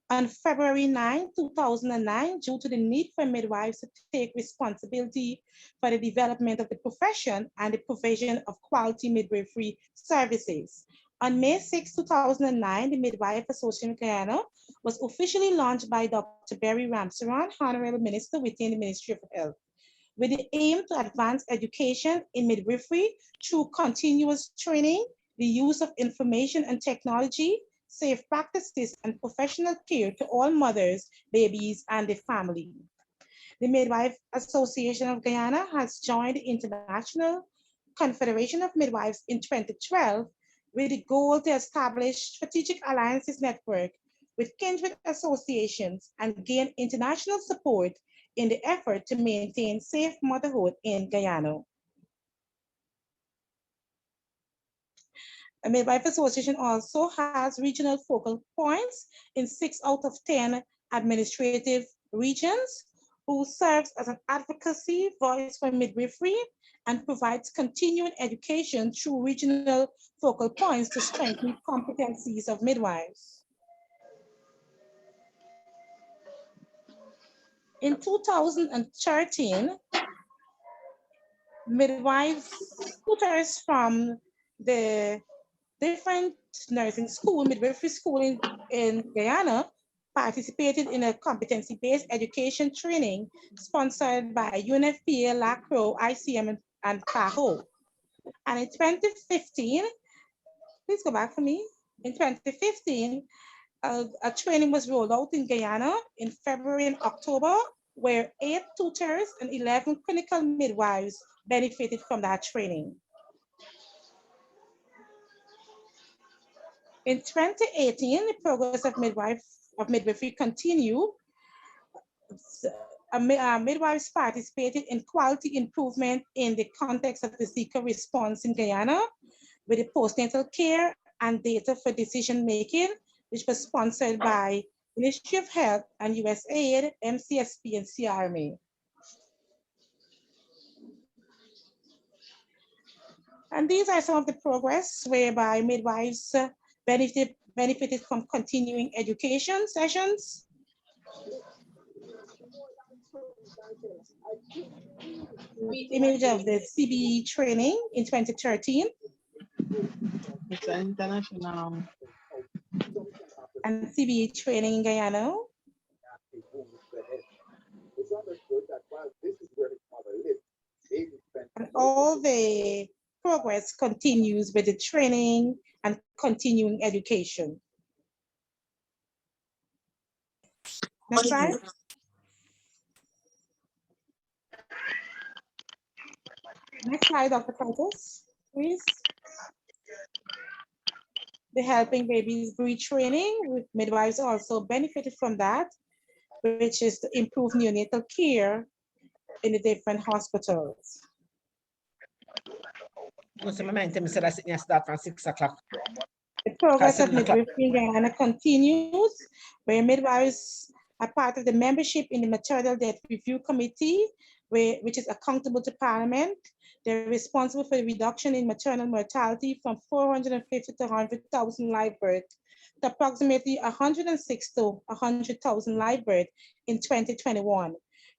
on February 9, 2009, due to the need for midwives to take responsibility for the development of the profession and the provision of quality midwifery services. On May 6, 2009, the Midwife Association of Guyana was officially launched by Dr. Berry Ramsaran, Honorable Minister within the Ministry of Health, with the aim to advance education in midwifery through continuous training, the use of information and technology, safe practices, and professional care to all mothers, babies, and the family. The Midwife Association of Guyana has joined the International Confederation of Midwives in 2012 with the goal to establish strategic alliances network with kindred associations and gain international support in the effort to maintain safe motherhood in Guyana. The Midwife Association also has regional focal points in 6 out of 10 administrative regions, who serves as an advocacy voice for midwifery and provides continuing education through regional focal points to strengthen competencies of midwives. In 2013, midwives, tutors from the different nursing school, midwifery school in Guyana, participated in a competency-based education training sponsored by UNFPA, LACRO, ICM, and PAHO. And in 2015, please go back for me. In 2015, a training was rolled out in Guyana in February and October, where 8 tutors and 11 clinical midwives benefited from that training. In 2018, the progress of midwifery continued. Midwives participated in quality improvement in the context of the Zika response in Guyana with the postnatal care and data for decision making, which was sponsored by Ministry of Health and USAID, MCSP, and CRMA. And these are some of the progress whereby midwives benefited from continuing education sessions. Image of the CBE training in 2013.
It's an international.
And CBE training in Guyana. And all the progress continues with the training and continuing education. Next slide. Next slide, Dr. Curtis, please. The Helping Babies Breathe training, midwives also benefited from that, which is to improve neonatal care in the different hospitals. The progress of midwifery in Guyana continues, where midwives are part of the membership in the Maternal Death Review Committee, which is accountable to Parliament. They're responsible for the reduction in maternal mortality from 450 to 100,000 live births to approximately 106 to 100,000 live births in 2021.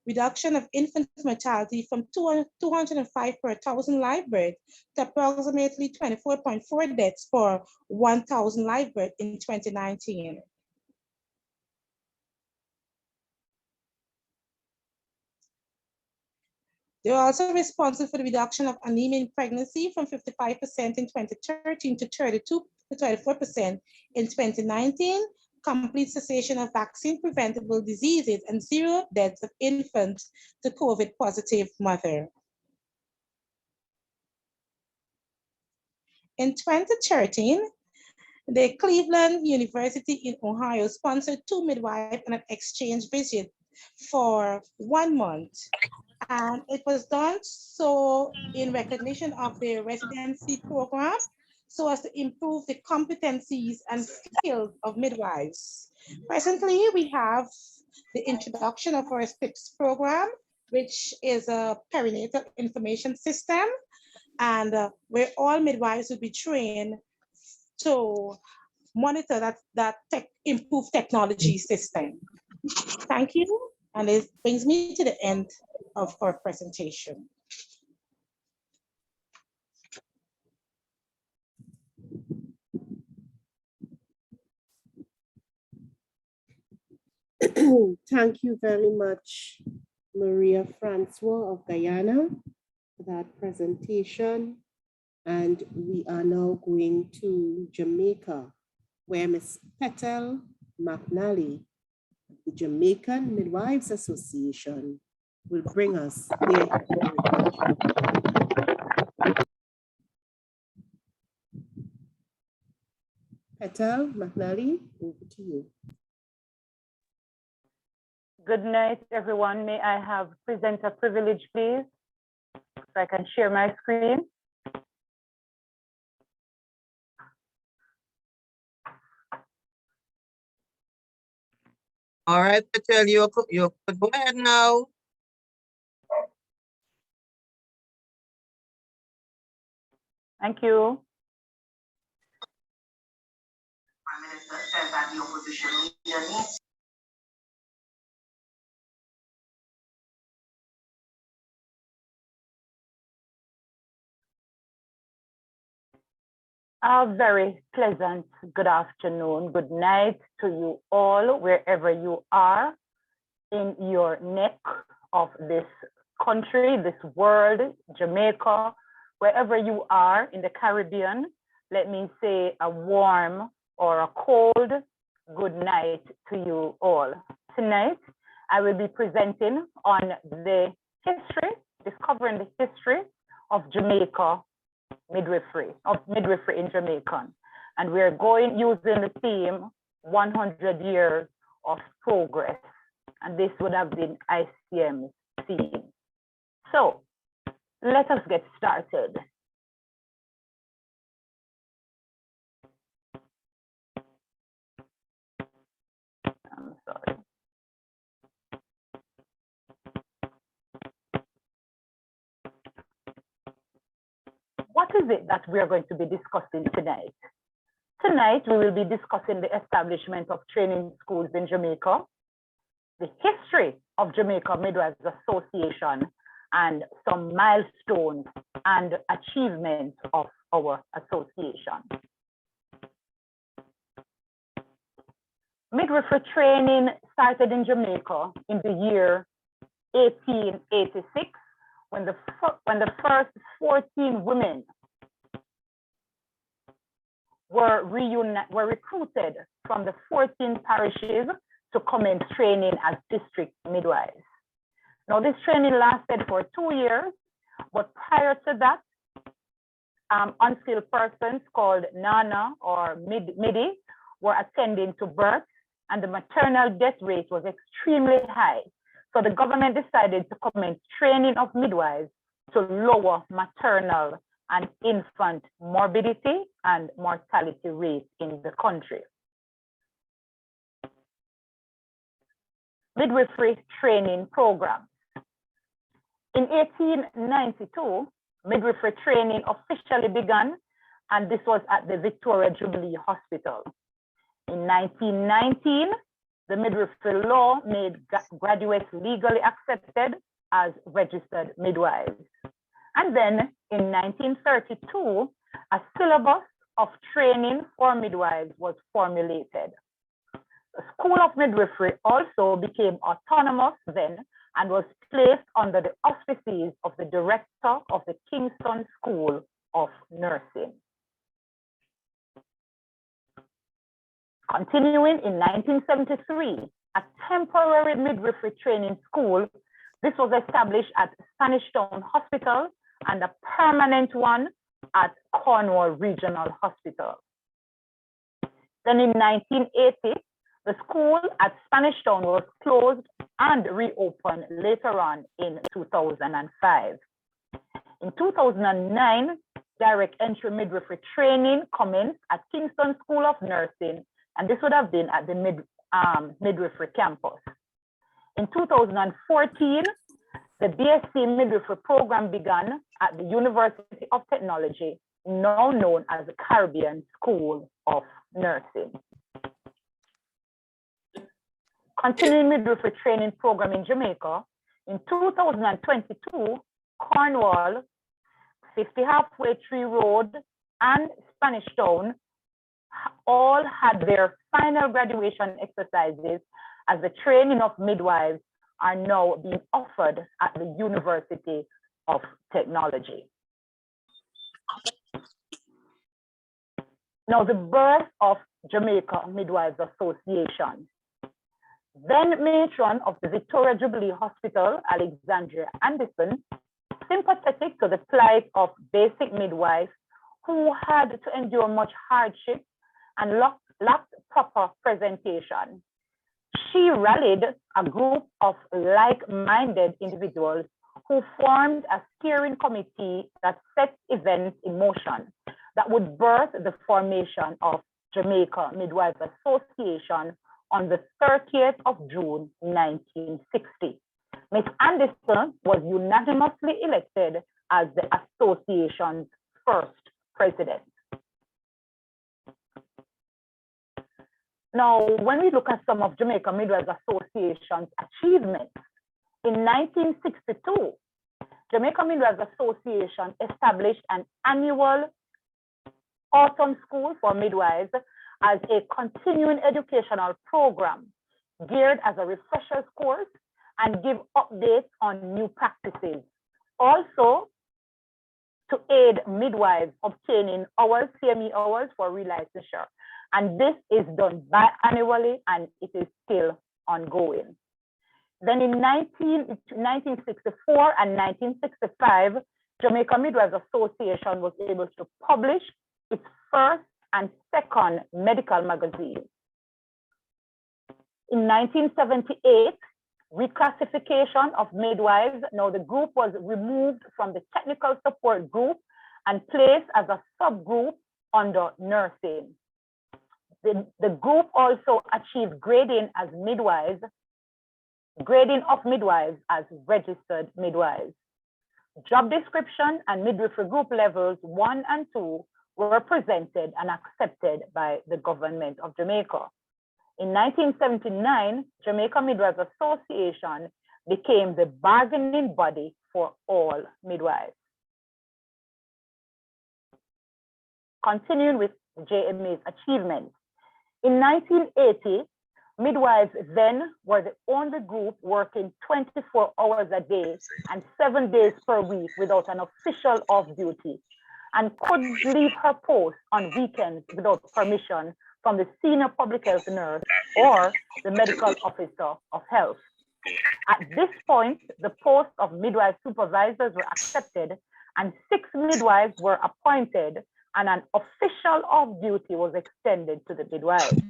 Reduction of infant mortality from 205 per 1,000 live births to approximately 24.4 deaths per 1,000 live births in 2019. They're also responsible for the reduction of anemia in pregnancy from 55% in 2013 to 32 to 24% in 2019, complete cessation of vaccine preventable diseases, and 0 deaths of infants to COVID positive mother. In 2013, the Cleveland University in Ohio sponsored 2 midwives on an exchange visit for 1 month. And it was done so in recognition of their residency program, so as to improve the competencies and skills of midwives. Presently, we have the introduction of our SPIPS program, which is a perinatal information system, and where all midwives will be trained to monitor that improved technology system. Thank you, and it brings me to the end of our presentation.
Thank you very much, Maria Francois of Guyana, for that presentation. And we are now going to Jamaica, where Ms. Petal McNally, the Jamaican Midwives Association, will bring us their heritage. Petal McNally, over to you.
Good night, everyone. May I have presenter privilege, please? So I can share my screen.
All right, Patel, you could go ahead now.
Thank you.
Prime Minister said that the opposition leader needs
A very pleasant good afternoon, good night to you all, wherever you are in your neck of this country, this world, Jamaica, wherever you are in the Caribbean. Let me say a warm or a cold good night to you all. Tonight, I will be presenting on the history, discovering the history of Jamaica midwifery in Jamaican. And we're going using the theme 100 years of progress. And this would have been ICM's theme. So let us get started. I'm sorry. What is it that we are going to be discussing tonight? Tonight, we will be discussing the establishment of training schools in Jamaica, the history of Jamaica Midwives Association, and some milestones and achievements of our association. Midwifery training started in Jamaica in the year 1886, when the first 14 women were recruited from the 14 parishes to commence training as district midwives. Now, this training lasted for 2 years, but prior to that, unskilled persons called Nana or Midi were attending to birth, and the maternal death rate was extremely high. So the government decided to commence training of midwives to lower maternal and infant morbidity and mortality rates in the country. Midwifery training programs. In 1892, midwifery training officially began, and this was at the Victoria Jubilee Hospital. In 1919, the midwifery law made graduates legally accepted as registered midwives. And then in 1932, a syllabus of training for midwives was formulated. The School of Midwifery also became autonomous then and was placed under the auspices of the director of the Kingston School of Nursing. Continuing in 1973, a temporary midwifery training school. This was established at Spanish Town Hospital and a permanent one at Cornwall Regional Hospital. Then in 1980, the school at Spanish Town was closed and reopened later on in 2005. In 2009, direct entry midwifery training commenced at Kingston School of Nursing, and this would have been at the midwifery campus. In 2014, the BSc midwifery program began at the University of Technology, now known as the Caribbean School of Nursing. Continuing midwifery training program in Jamaica, in 2022, Cornwall, 50 Halfway Tree Road, and Spanish Town all had their final graduation exercises, as the training of midwives are now being offered at the University of Technology. Now, the birth of Jamaica Midwives Association. Then matron of the Victoria Jubilee Hospital, Alexandria Anderson, sympathetic to the plight of basic midwives who had to endure much hardship and lacked proper presentation. She rallied a group of like-minded individuals who formed a steering committee that set events in motion that would birth the formation of Jamaica Midwives Association on the 30th of June, 1960. Ms. Anderson was unanimously elected as the association's first president. Now, when we look at some of Jamaica Midwives Association's achievements, in 1962, Jamaica Midwives Association established an annual autumn school for midwives as a continuing educational program geared as a refresher's course and give updates on new practices. Also, to aid midwives obtaining hours, CME hours for relicensure. And this is done biannually and it is still ongoing. Then in 1964 and 1965, Jamaica Midwives Association was able to publish its first and second medical magazine. In 1978, reclassification of midwives. Now the group was removed from the technical support group and placed as a subgroup under nursing. The group also achieved grading as midwives, grading of midwives as registered midwives. Job description and midwifery group levels 1 and 2 were presented and accepted by the government of Jamaica. In 1979, Jamaica Midwives Association became the bargaining body for all midwives. Continuing with JMA's achievements. In 1980, midwives then were the only group working 24 hours a day and 7 days per week without an official off-duty, and could leave her post on weekends without permission from the senior public health nurse or the medical officer of health. At this point, the post of midwife supervisors were accepted and 6 midwives were appointed, and an official off-duty was extended to the midwives.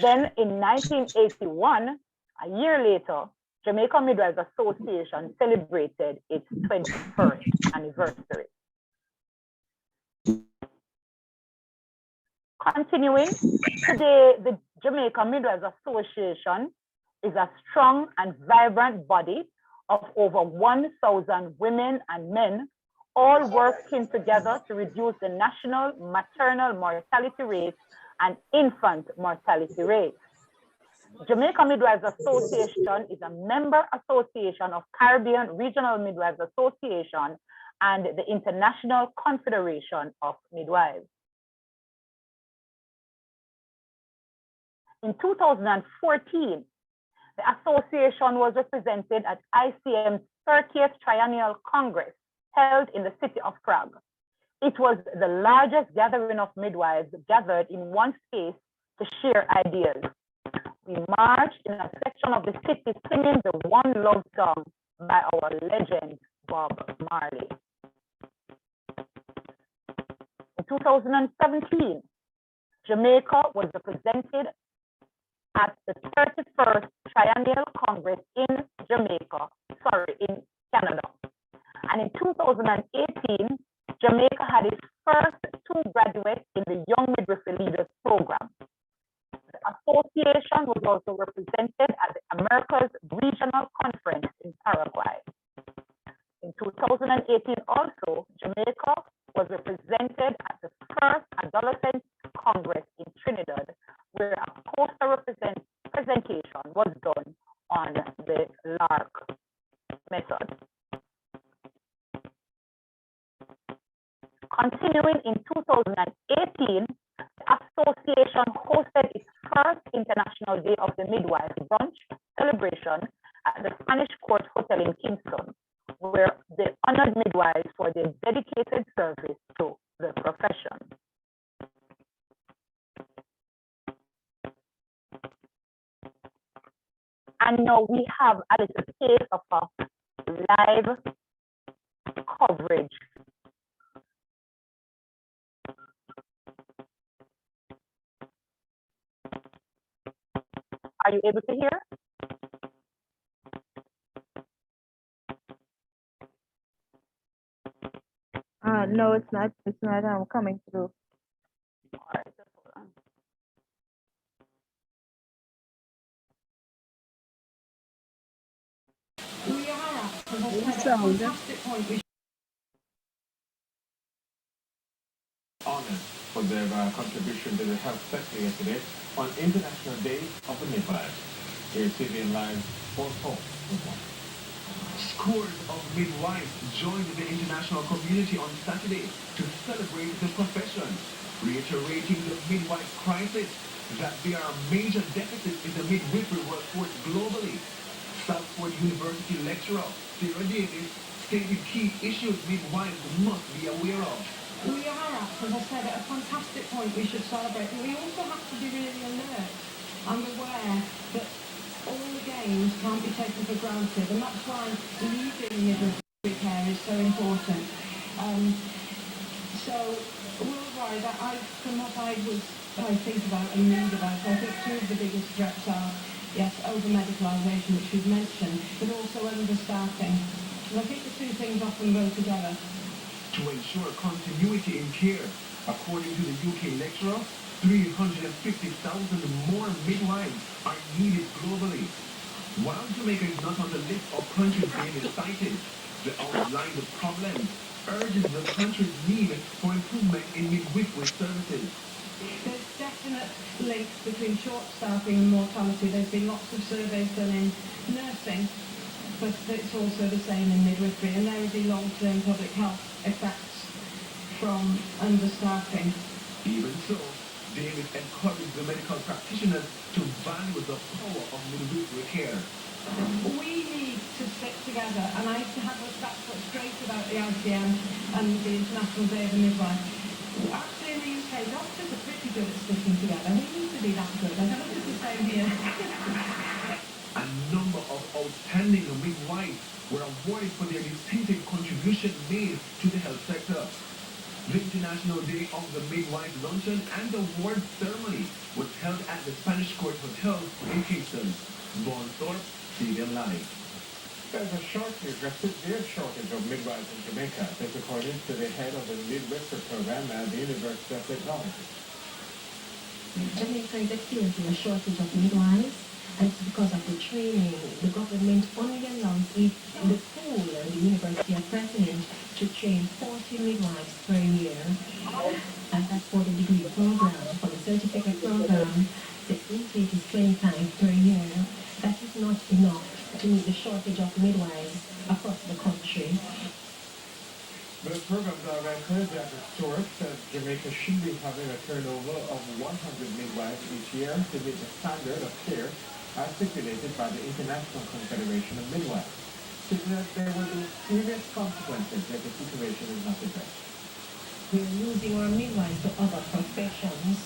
Then in 1981, a year later, Jamaica Midwives Association celebrated its 21st anniversary. Continuing, today the Jamaica Midwives Association is a strong and vibrant body of over 1,000 women and men, all working together to reduce the national maternal mortality rate and infant mortality rate. Jamaica Midwives Association is a member association of Caribbean Regional Midwives Association and the International Confederation of Midwives. In 2014, the association was represented at ICM's 30th Triennial Congress held in the city of Prague. It was the largest gathering of midwives gathered in one space to share ideas. We marched in a section of the city singing the One Love song by our legend, Bob Marley. In 2017, Jamaica was represented at the 31st Triennial Congress in Canada. And in 2018, Jamaica had its first 2 graduates in the Young Midwifery Leaders Program. The association was also represented at the Americas Regional Conference in Paraguay. In 2018 also, Jamaica was represented at the first Adolescent Congress in Trinidad, where a poster presentation was done on the LARC method. Continuing in 2018, the association hosted its first International Day of the Midwife brunch celebration at the Spanish Court Hotel in Kingston, where they honored midwives for their dedicated service to the profession. And now we have a little taste of a live coverage. Are you able to hear?
No, it's not. It's not coming through.
All right, just hold on.
Honored for their contribution to the health sector yesterday on International Day of the Midwives. Here's CBN Live for Paul.
Scores of midwives joined the international community on Saturday to celebrate the profession, reiterating the midwife crisis that there are major deficits in the midwifery workforce globally. Southport University lecturer Sarah Davis stated key issues midwives must be aware of.
We are at, as I said, at a fantastic point we should celebrate, but we also have to be really alert and aware that all the gains can't be taken for granted, and that's why leading midwifery care is so important. So worldwide, from what I think about and read about, I think two of the biggest threats are, yes, over-medicalisation, which we've mentioned, but also understaffing. And I think the two things often go together.
To ensure continuity in care, according to the UK lecturer, 350,000 more midwives are needed globally. While Jamaica is not on the list of countries being cited, the outline the problem urges the country's need for improvement in midwifery services.
There's definite links between short staffing and mortality. There's been lots of surveys done in nursing, but it's also the same in midwifery, and there will be long-term public health effects from understaffing.
Even so, David encouraged the medical practitioners to value the power of midwifery care.
We need to stick together, and that's what's great about the ICM and the International Day of the Midwife. Actually, in the UK, doctors are pretty good at sticking together. We need to be that good. I don't know if it's the same here.
A number of outstanding midwives were awarded for their distinctive contribution made to the health sector. The International Day of the Midwife Luncheon and Award Ceremony was held at the Spanish Court Hotel in Kingston. Vaughn Thorpe, CBN Live.
There's a severe shortage of midwives in Jamaica. This according to the head of the midwifery program at the University of Technology.
Jamaica is experiencing a shortage of midwives, and it's because of the training. The government only allows the school and the university are president to train 40 midwives per year, and that's for the degree program. For the certificate program, the intake is 25 per year. That is not enough to meet the shortage of midwives across the country.
The program director, Dr. Stewart, said Jamaica should be having a turnover of 100 midwives each year to meet the standard of care as stipulated by the International Confederation of Midwives. She said there will be serious consequences if the situation is not addressed.
We're losing our midwives to other professions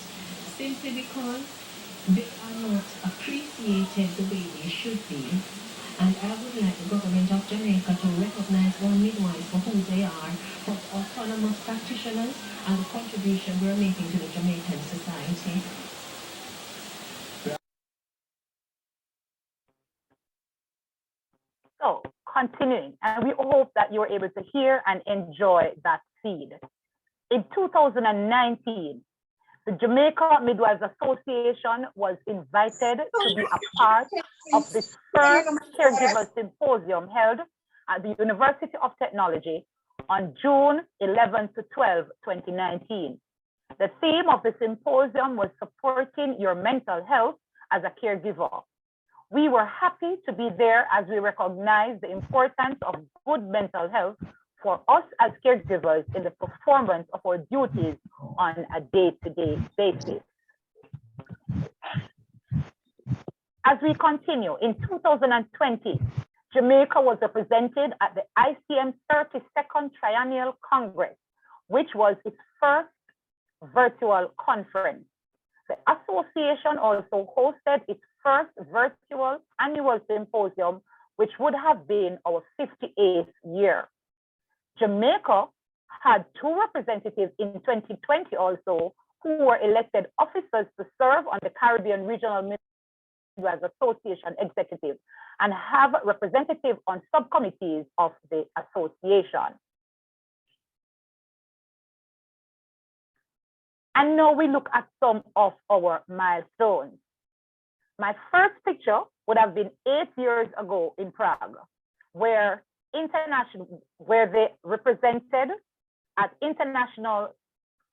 simply because they are not appreciated the way they should be. And I would like the government of Jamaica to recognize our midwives for who they are, for autonomous practitioners and the contribution we're making to the Jamaican society.
So, continuing, and we hope that you were able to hear and enjoy that seed. In 2019, The Jamaica Midwives Association was invited to be a part of this first Caregiver Symposium held at the University of Technology on June 11 to 12, 2019. The theme of the symposium was supporting your mental health as a caregiver. We were happy to be there as we recognize the importance of good mental health for us as caregivers in the performance of our duties on a day-to-day basis. As we continue, in 2020, Jamaica was represented at the ICM 32nd Triennial Congress, which was its first virtual conference. The association also hosted its first virtual annual symposium, which would have been our 58th year. Jamaica had 2 representatives in 2020 also, who were elected officers to serve on the Caribbean Regional Midwives Association Executive and have representatives on subcommittees of the association. And now we look at some of our milestones. My first picture would have been 8 years ago in Prague, where they represented at International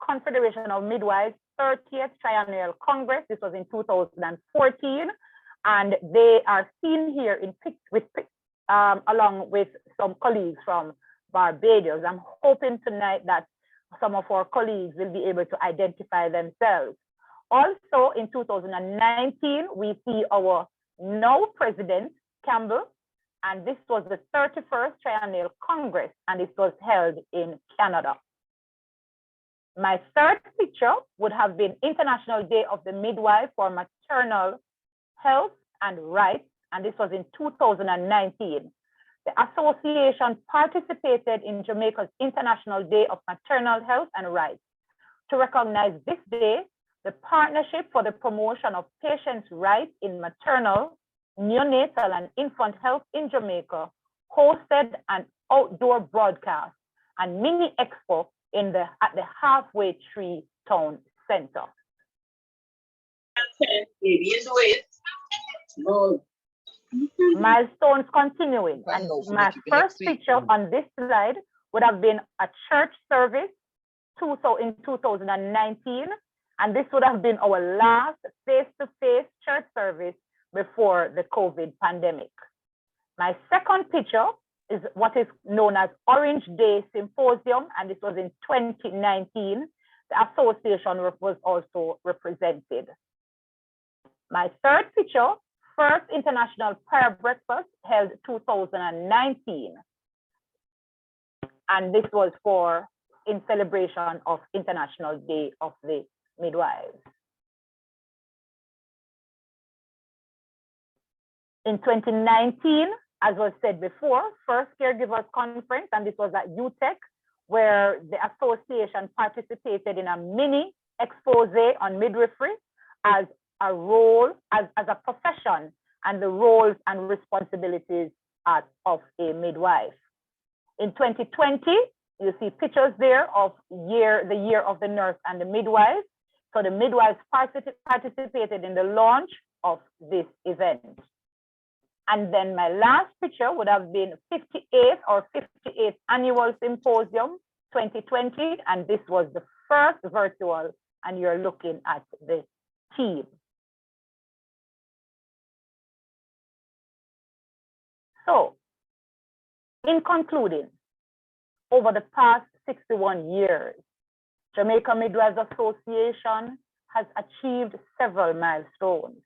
Confederation of Midwives 30th Triennial Congress. This was in 2014, and they are seen here in along with some colleagues from Barbados. I'm hoping tonight that some of our colleagues will be able to identify themselves. Also in 2019, we see our now President Campbell, and this was the 31st Triennial Congress, and it was held in Canada. My third picture would have been International Day of the Midwife for Maternal Health and Rights, and this was in 2019. The association participated in Jamaica's International Day of Maternal Health and Rights. To recognize this day, the Partnership for the Promotion of Patients' Rights in Maternal, Neonatal, and Infant Health in Jamaica hosted an outdoor broadcast and mini expo at the Halfway Tree Town Center. Milestones continuing, and my first picture on this slide would have been a church service in 2019, and this would have been our last face-to-face church service before the COVID pandemic. My second picture is what is known as Orange Day Symposium, and this was in 2019. The association was also represented. My third picture, first International Prayer Breakfast held 2019. And this was in celebration of International Day of the Midwives. In 2019, as was said before, first Caregivers Conference, and this was at UTEC, where the association participated in a mini expose on midwifery as a role, as a profession, and the roles and responsibilities of a midwife. In 2020, you see pictures there of the year of the nurse and the midwife. So the midwives participated in the launch of this event. And then my last picture would have been 58th Annual Symposium 2020, and this was the first virtual, and you're looking at the team. So, in concluding, over the past 61 years, Jamaica Midwives Association has achieved several milestones.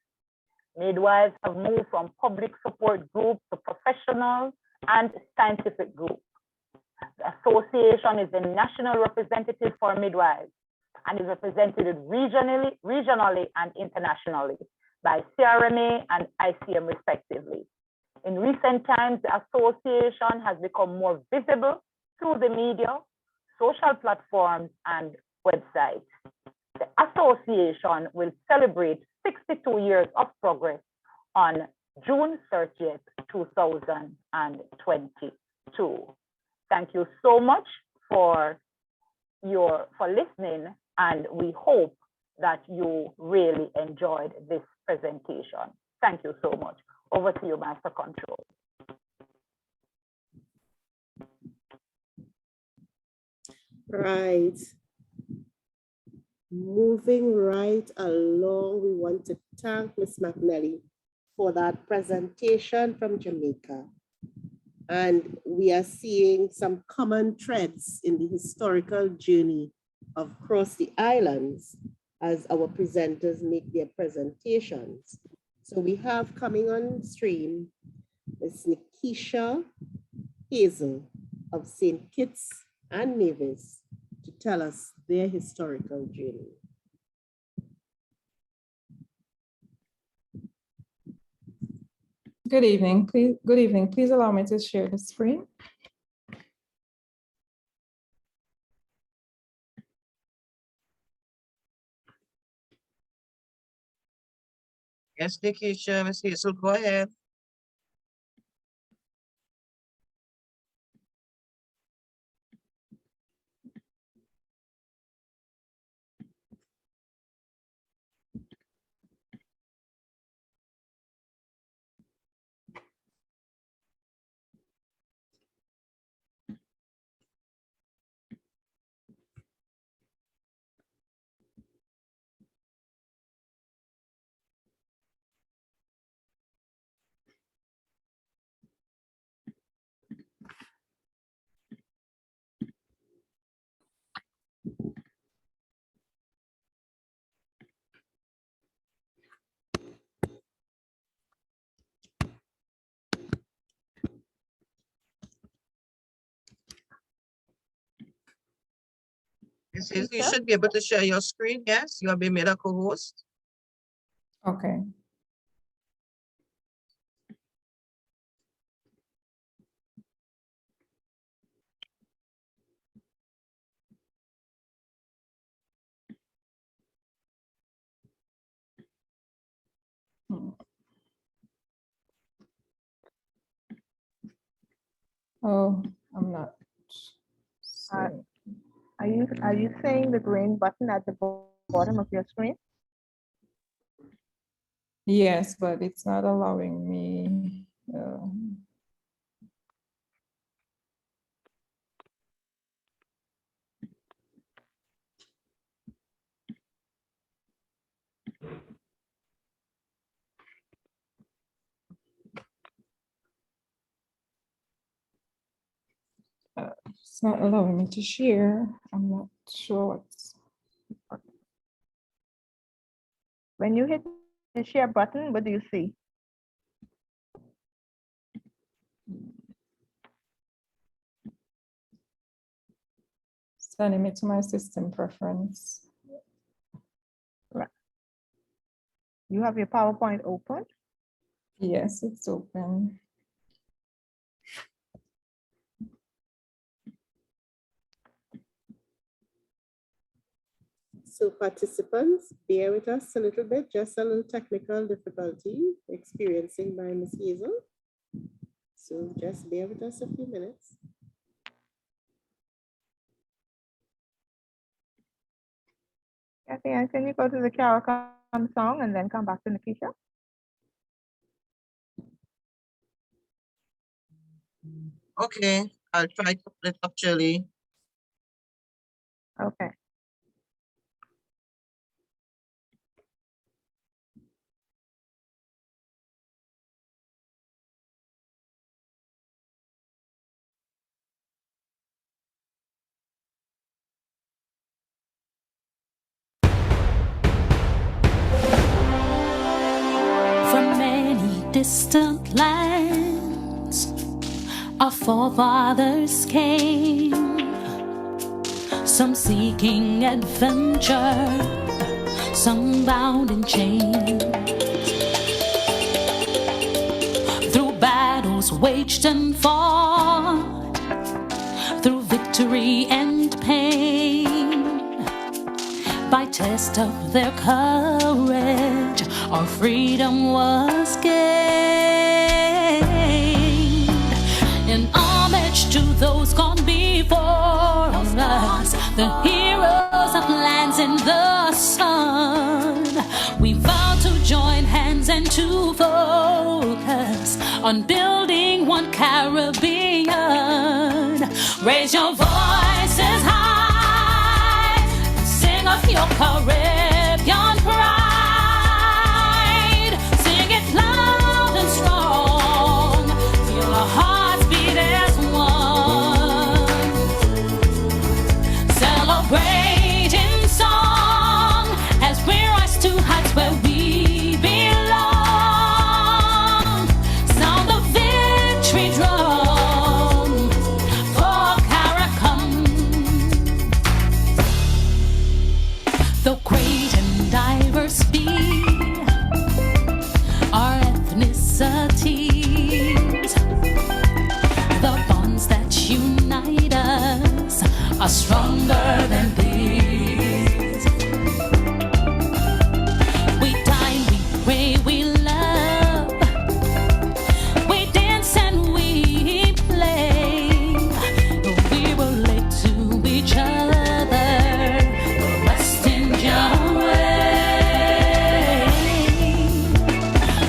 Midwives have moved from public support group to professional and scientific group. The association is the national representative for midwives and is represented regionally and internationally by CRMA and ICM respectively. In recent times, the association has become more visible through the media, social platforms, and websites. The association will celebrate 62 years of progress on June 30th, 2022. Thank you so much for listening, and we hope that you really enjoyed this presentation. Thank you so much. Over to you, Master Control.
Right. Moving right along, we want to thank Ms. McNally for that presentation from Jamaica. And we are seeing some common threads in the historical journey across the islands as our presenters make their presentations. So we have coming on stream Ms. Nikisha Hazel of St. Kitts and Nevis to tell us their historical journey.
Good evening. Please allow me to share the screen.
Yes, Nikisha, Ms. Hazel, go ahead. Ms. Hazel, you should be able to share your screen. Yes, you have been made a co-host.
Okay. Oh, I'm not.
Are you saying the green button at the bottom of your screen?
Yes, but it's not allowing me. It's not allowing me to share. I'm not sure what's.
When you hit the share button, what do you see?
Sending me to my system preference.
Right. You have your PowerPoint open?
Yes, it's open.
So participants, bear with us a little bit, just a little technical difficulty experiencing by Ms. Hazel. So just bear with us a few minutes.
Kathy, and can you go to the CRMA song and then come back to Nikisha?
Okay, I'll try to put it up, Shirley.
Okay.
From many distant lands, our forefathers came, some seeking adventure, some bound in chains. Through battles waged and fought, through victory and pain, by test of their courage, our freedom was gained. In homage to those gone before us, the heroes of lands in the sun, to focus on building one Caribbean. Raise your voices high, sing of your Caribbean pride. Sing it loud and strong, feel our hearts beat as one. Celebrate in song as we rise to heights where we belong. Sound the victory drum for Caracom. Though great and diverse be our ethnicities, the bonds that unite us are stronger than these. We dine, we pray, we love, we dance and we play. We relate to each other, the West Indian way.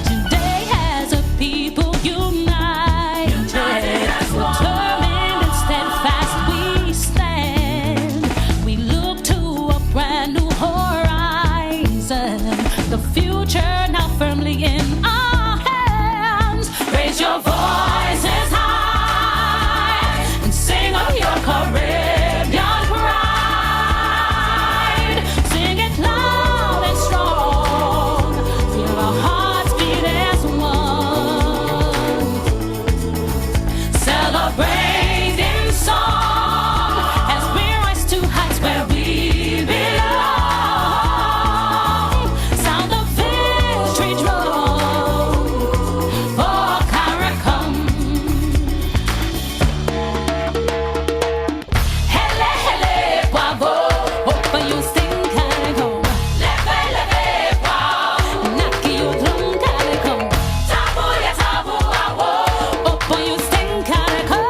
Today as a people united, determined and steadfast we stand. We look to a brand new horizon, the future now firmly in our hands. Raise your voices high and sing of your Caribbean pride. Sing it loud and strong, feel our hearts beat as one. Celebrate in song as we rise to heights where we belong. Sound the victory drum for Caracom. Hele, hele, bravo. Open you sing Caracom. Leve, leve, wow. Naki you drum Caracom. Tabu ya tabu, awo. Open you sing Caracom.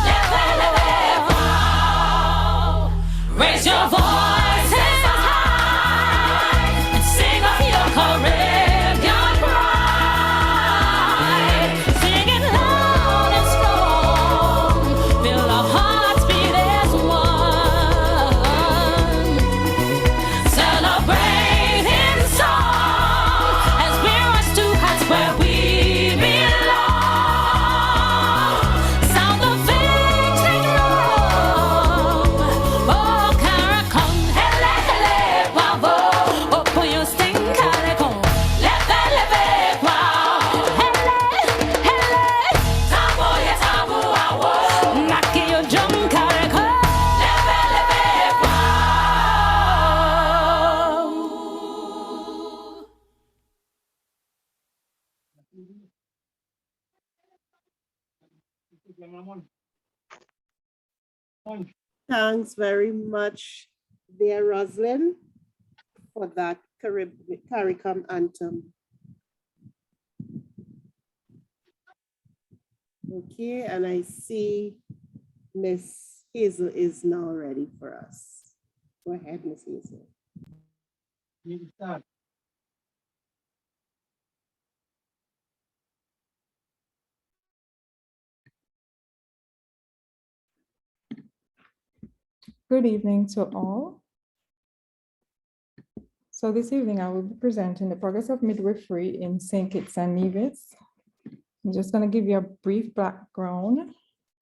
Leve, leve, wow. Raise your voices high and sing of your Caribbean pride. Sing it loud and strong, feel our hearts beat as one. Celebrate in song as we rise to heights where we belong. Sound the victory drum for Caracom. Hele, hele, bravo. Open your sting Caracom. Leve, leve, wow. Hele, hele. Tabu ya tabu, awo. Naki your drum Caracom. Leve, leve, wow.
Thanks very much, dear Roslyn, for that CARICOM anthem. Okay, and I see Miss Hazel is now ready for us. Go ahead, Miss Hazel.
Good evening to all. So this evening I will be presenting the progress of midwifery in St. Kitts and Nevis. I'm just going to give you a brief background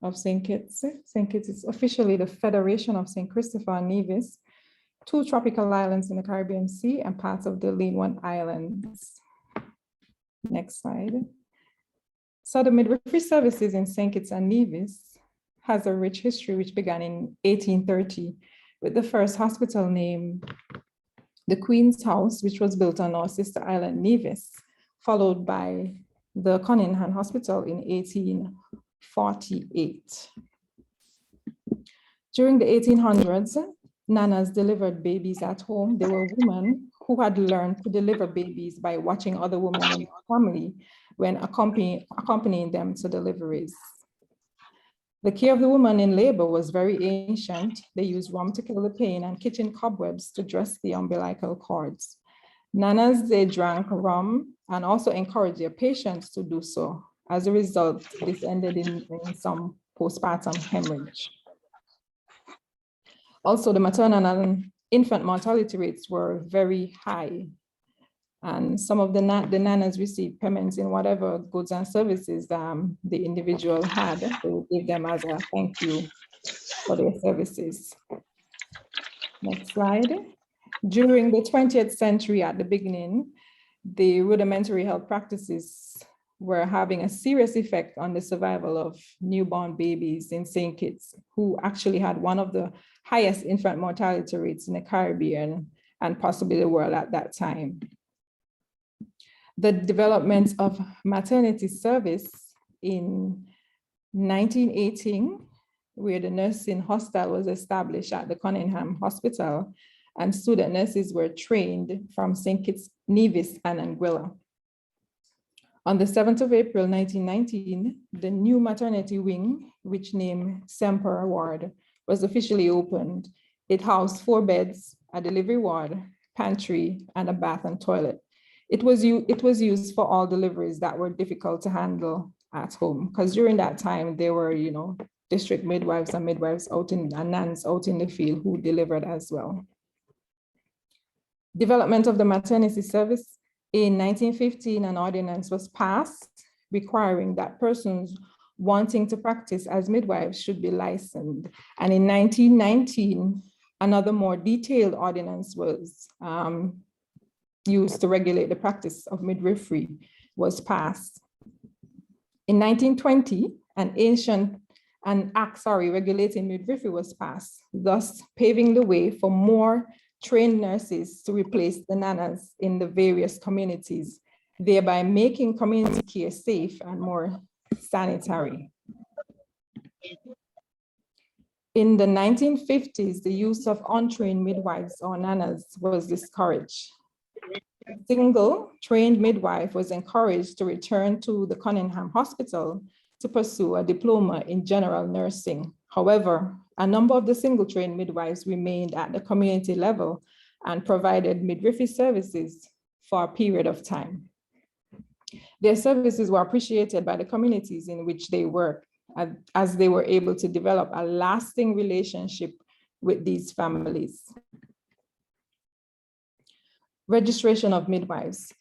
of St. Kitts. St. Kitts is officially the Federation of St. Christopher and Nevis, 2 tropical islands in the Caribbean Sea and parts of the Leeward Islands. Next slide. So the midwifery services in St. Kitts and Nevis has a rich history which began in 1830 with the first hospital named the Queen's House, which was built on our sister island Nevis, followed by the Cunningham Hospital in 1848. During the 1800s, nanas delivered babies at home. They were women who had learned to deliver babies by watching other women in the family when accompanying them to deliveries. The care of the woman in labor was very ancient. They used rum to kill the pain and kitchen cobwebs to dress the umbilical cords. Nanas, they drank rum and also encourage their patients to do so. As a result, this ended in some postpartum hemorrhage. Also, the maternal and infant mortality rates were very high. And some of the nanas received payments in whatever goods and services the individual had. They would give them as a thank you for their services. Next slide. During the 20th century at the beginning, the rudimentary health practices were having a serious effect on the survival of newborn babies in St. Kitts, who actually had one of the highest infant mortality rates in the Caribbean and possibly the world at that time. The development of maternity service in 1918, where the nursing hostel was established at the Cunningham Hospital, and student nurses were trained from St. Kitts, Nevis, and Anguilla. On the 7th of April, 1919, the new maternity wing, which named Semper Ward, was officially opened. It housed 4 beds, a delivery ward, pantry, and a bath and toilet. It was used for all deliveries that were difficult to handle at home, because during that time, there were, district midwives and midwives and nuns out in the field who delivered as well. Development of the maternity service. In 1915, an ordinance was passed requiring that persons wanting to practice as midwives should be licensed. And in 1919, another more detailed ordinance was used to regulate the practice of midwifery was passed. In 1920, an act regulating midwifery was passed, thus paving the way for more trained nurses to replace the nanas in the various communities, thereby making community care safe and more sanitary. In the 1950s, the use of untrained midwives or nanas was discouraged. A single trained midwife was encouraged to return to the Cunningham Hospital to pursue a diploma in general nursing. However, a number of the single trained midwives remained at the community level and provided midwifery services for a period of time. Their services were appreciated by the communities in which they worked, as they were able to develop a lasting relationship with these families. Registration of midwives.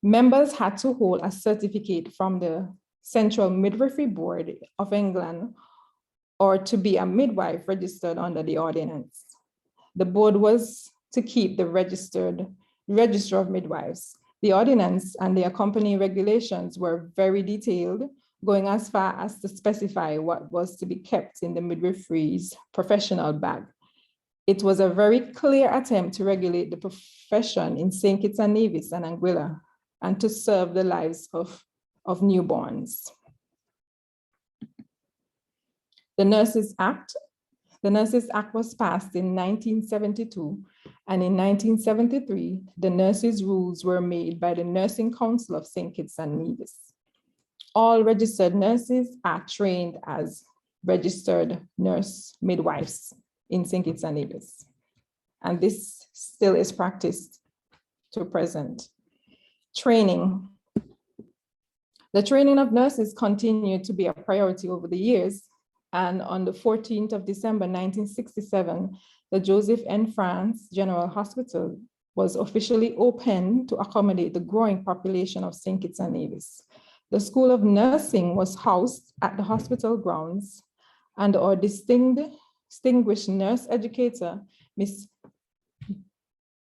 Members had to hold a certificate from the Central Midwifery Board of England or to be a midwife registered under the ordinance. The board was to keep the register of midwives. The ordinance and the accompanying regulations were very detailed, going as far as to specify what was to be kept in the midwifery's professional bag. It was a very clear attempt to regulate the profession in St. Kitts and Nevis and Anguilla and to serve the lives of newborns. The Nurses Act. The Nurses Act was passed in 1972, and in 1973, the nurses' rules were made by the Nursing Council of St. Kitts and Nevis. All registered nurses are trained as registered nurse midwives in St. Kitts and Nevis, and this still is practiced to present. Training. The training of nurses continued to be a priority over the years, and on the 14th of December, 1967, the Joseph N. France General Hospital was officially opened to accommodate the growing population of St. Kitts and Nevis. The School of Nursing was housed at the hospital grounds, and our distinguished nurse educator, Miss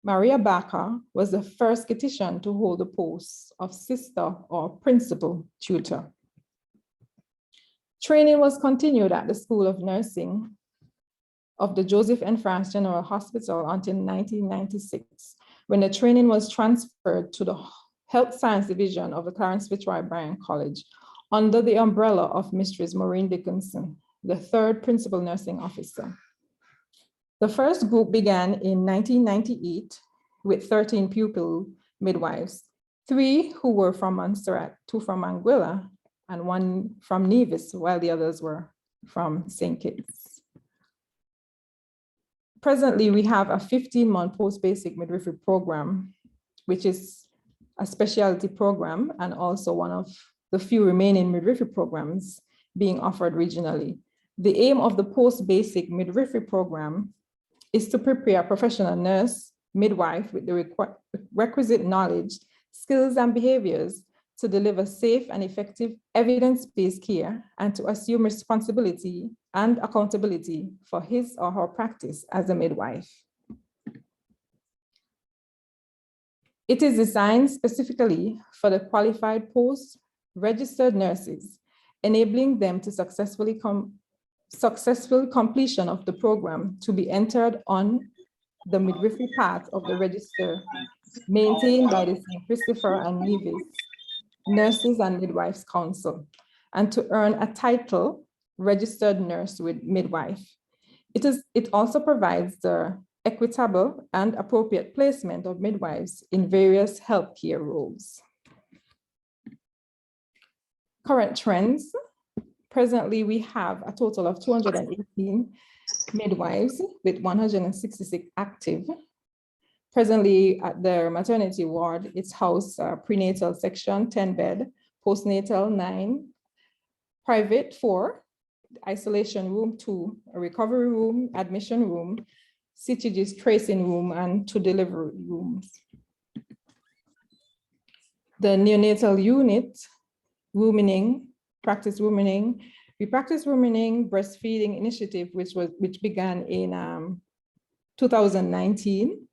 Maria Baca, was the first Kittitian to hold the post of sister or principal tutor. Training was continued at the School of Nursing of the Joseph N. France General Hospital until 1996, when the training was transferred to the Health Science Division of the Clarence Fitzroy Bryan College under the umbrella of Mistress Maureen Dickinson, the third principal nursing officer. The first group began in 1998 with 13 pupil midwives, 3 who were from Montserrat, 2 from Anguilla, and 1 from Nevis, while the others were from St. Kitts. Presently, we have a 15-month post-basic midwifery program, which is a specialty program and also one of the few remaining midwifery programs being offered regionally. The aim of the post-basic midwifery program is to prepare a professional nurse, midwife with the requisite knowledge, skills, and behaviors to deliver safe and effective evidence-based care and to assume responsibility and accountability for his or her practice as a midwife. It is designed specifically for the qualified post-registered nurses, enabling them to successful completion of the program to be entered on the midwifery part of the register maintained by the St. Christopher and Nevis Nurses and Midwives Council, and to earn a title, registered nurse with midwife. It also provides the equitable and appropriate placement of midwives in various healthcare roles. Current trends. Presently, we have a total of 218 midwives with 166 active. Presently at the maternity ward, it's housed prenatal section, 10 bed, postnatal 9, private 4, isolation room 2, a recovery room, admission room, CTG's tracing room, and 2 delivery rooms. The neonatal unit, rooming, practice rooming. We practice rooming breastfeeding initiative, which began in 2019.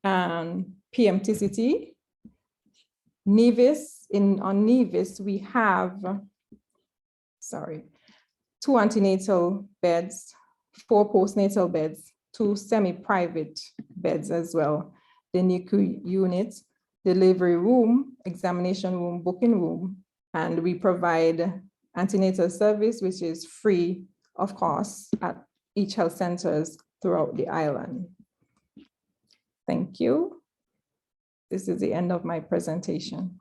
PMTCT. Nevis, on Nevis, we have, 2 antenatal beds, 4 postnatal beds, 2 semi-private beds as well. The NICU unit, delivery room, examination room, booking room, and we provide antenatal service, which is free of course at each health centers throughout the island. Thank you. This is the end of my presentation.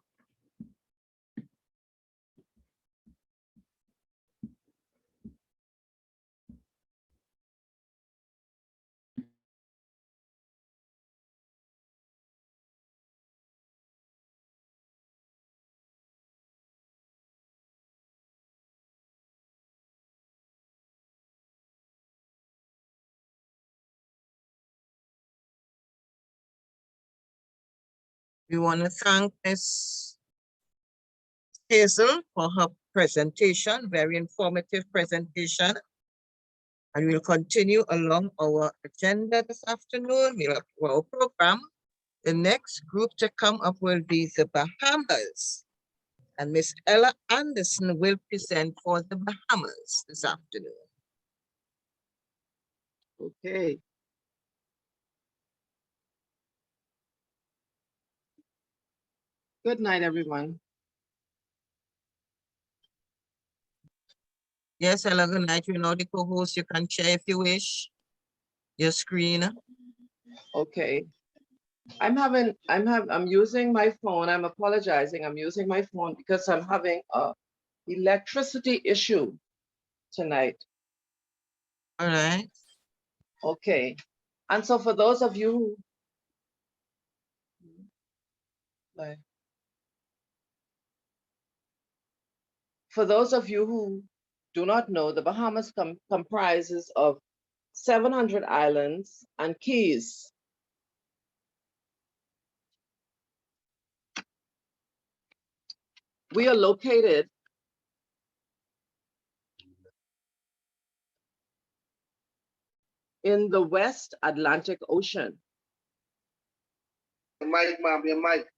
We want to thank Ms. Hazel for her presentation, very informative presentation. And we'll continue along our agenda this afternoon. We'll have our program. The next group to come up will be the Bahamas. And Miss Ella Anderson will present for the Bahamas this afternoon.
Okay. Good night, everyone.
Yes, Ella, good night. You know the co-host, you can share if you wish your screen.
Okay. I'm using my phone. I'm apologizing. I'm using my phone because I'm having a electricity issue tonight.
All right.
Okay. And so for those of you who do not know, the Bahamas comprises of 700 islands and keys. We are located in the West Atlantic Ocean.
Your mic, mom, your mic.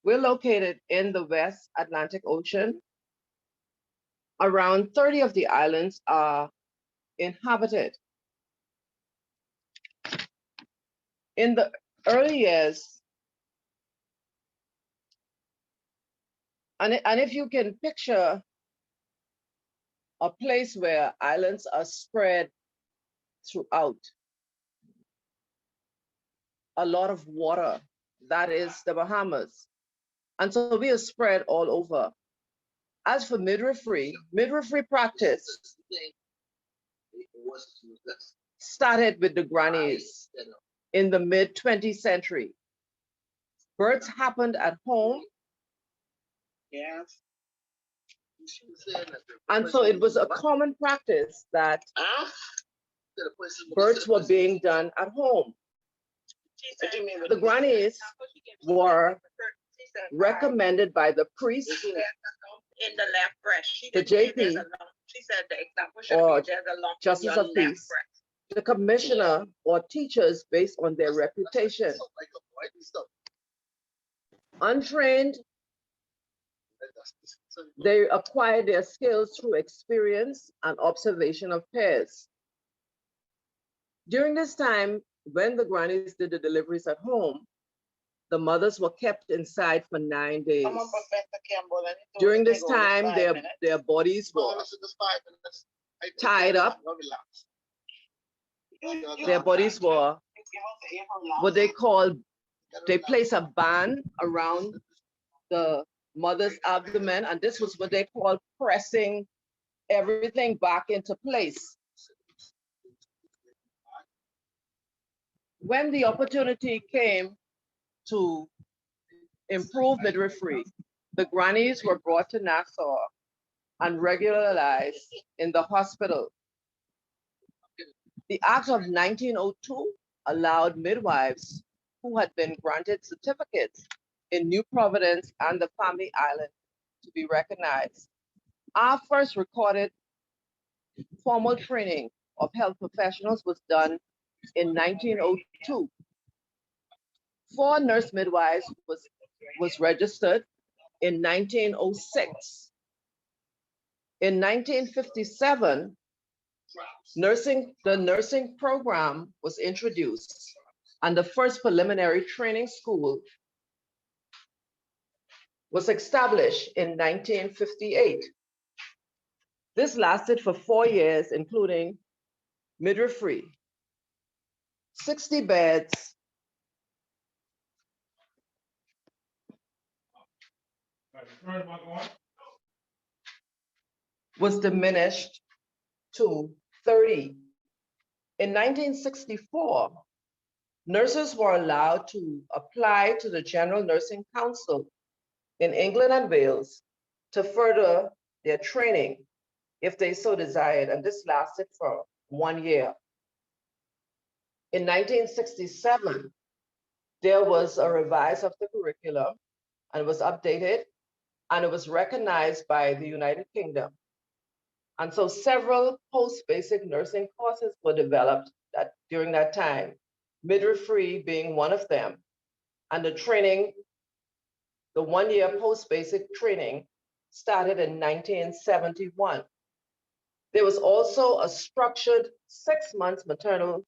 We're located in the West Atlantic Ocean. Around 30 of the islands are inhabited. In the early years, and if you can picture a place where islands are spread throughout, a lot of water, that is the Bahamas. And so we are spread all over. As for midwifery practice started with the grannies in the mid-20th century. Births happened at home. And so it was a common practice that births were being done at home. The grannies were recommended by the priest, the JP, or justice of peace, the commissioner, or teachers based on their reputation. Untrained, they acquired their skills through experience and observation of peers. During this time, when the grannies did the deliveries at home, the mothers were kept inside for 9 days. During this time, their bodies were tied up. Their bodies were what they place a band around the mother's abdomen, and this was what they call pressing everything back into place. When the opportunity came to improve midwifery, the grannies were brought to Nassau and regularized in the hospital. The Act of 1902 allowed midwives who had been granted certificates in New Providence and the Family Island to be recognized. Our first recorded formal training of health professionals was done in 1902. 4 nurse midwives was registered in 1906. In 1957, the nursing program was introduced, and the first preliminary training school was established in 1958. This lasted for 4 years, including midwifery, 60 beds, was diminished to 30. In 1964, nurses were allowed to apply to the General Nursing Council in England and Wales to further their training if they so desired, and this lasted for 1 year. In 1967, there was a revise of the curriculum and it was updated, and it was recognized by the United Kingdom. And so several post-basic nursing courses were developed during that time, midwifery being one of them. And the training, the 1 year post-basic training, started in 1971. There was also a structured 6 months maternal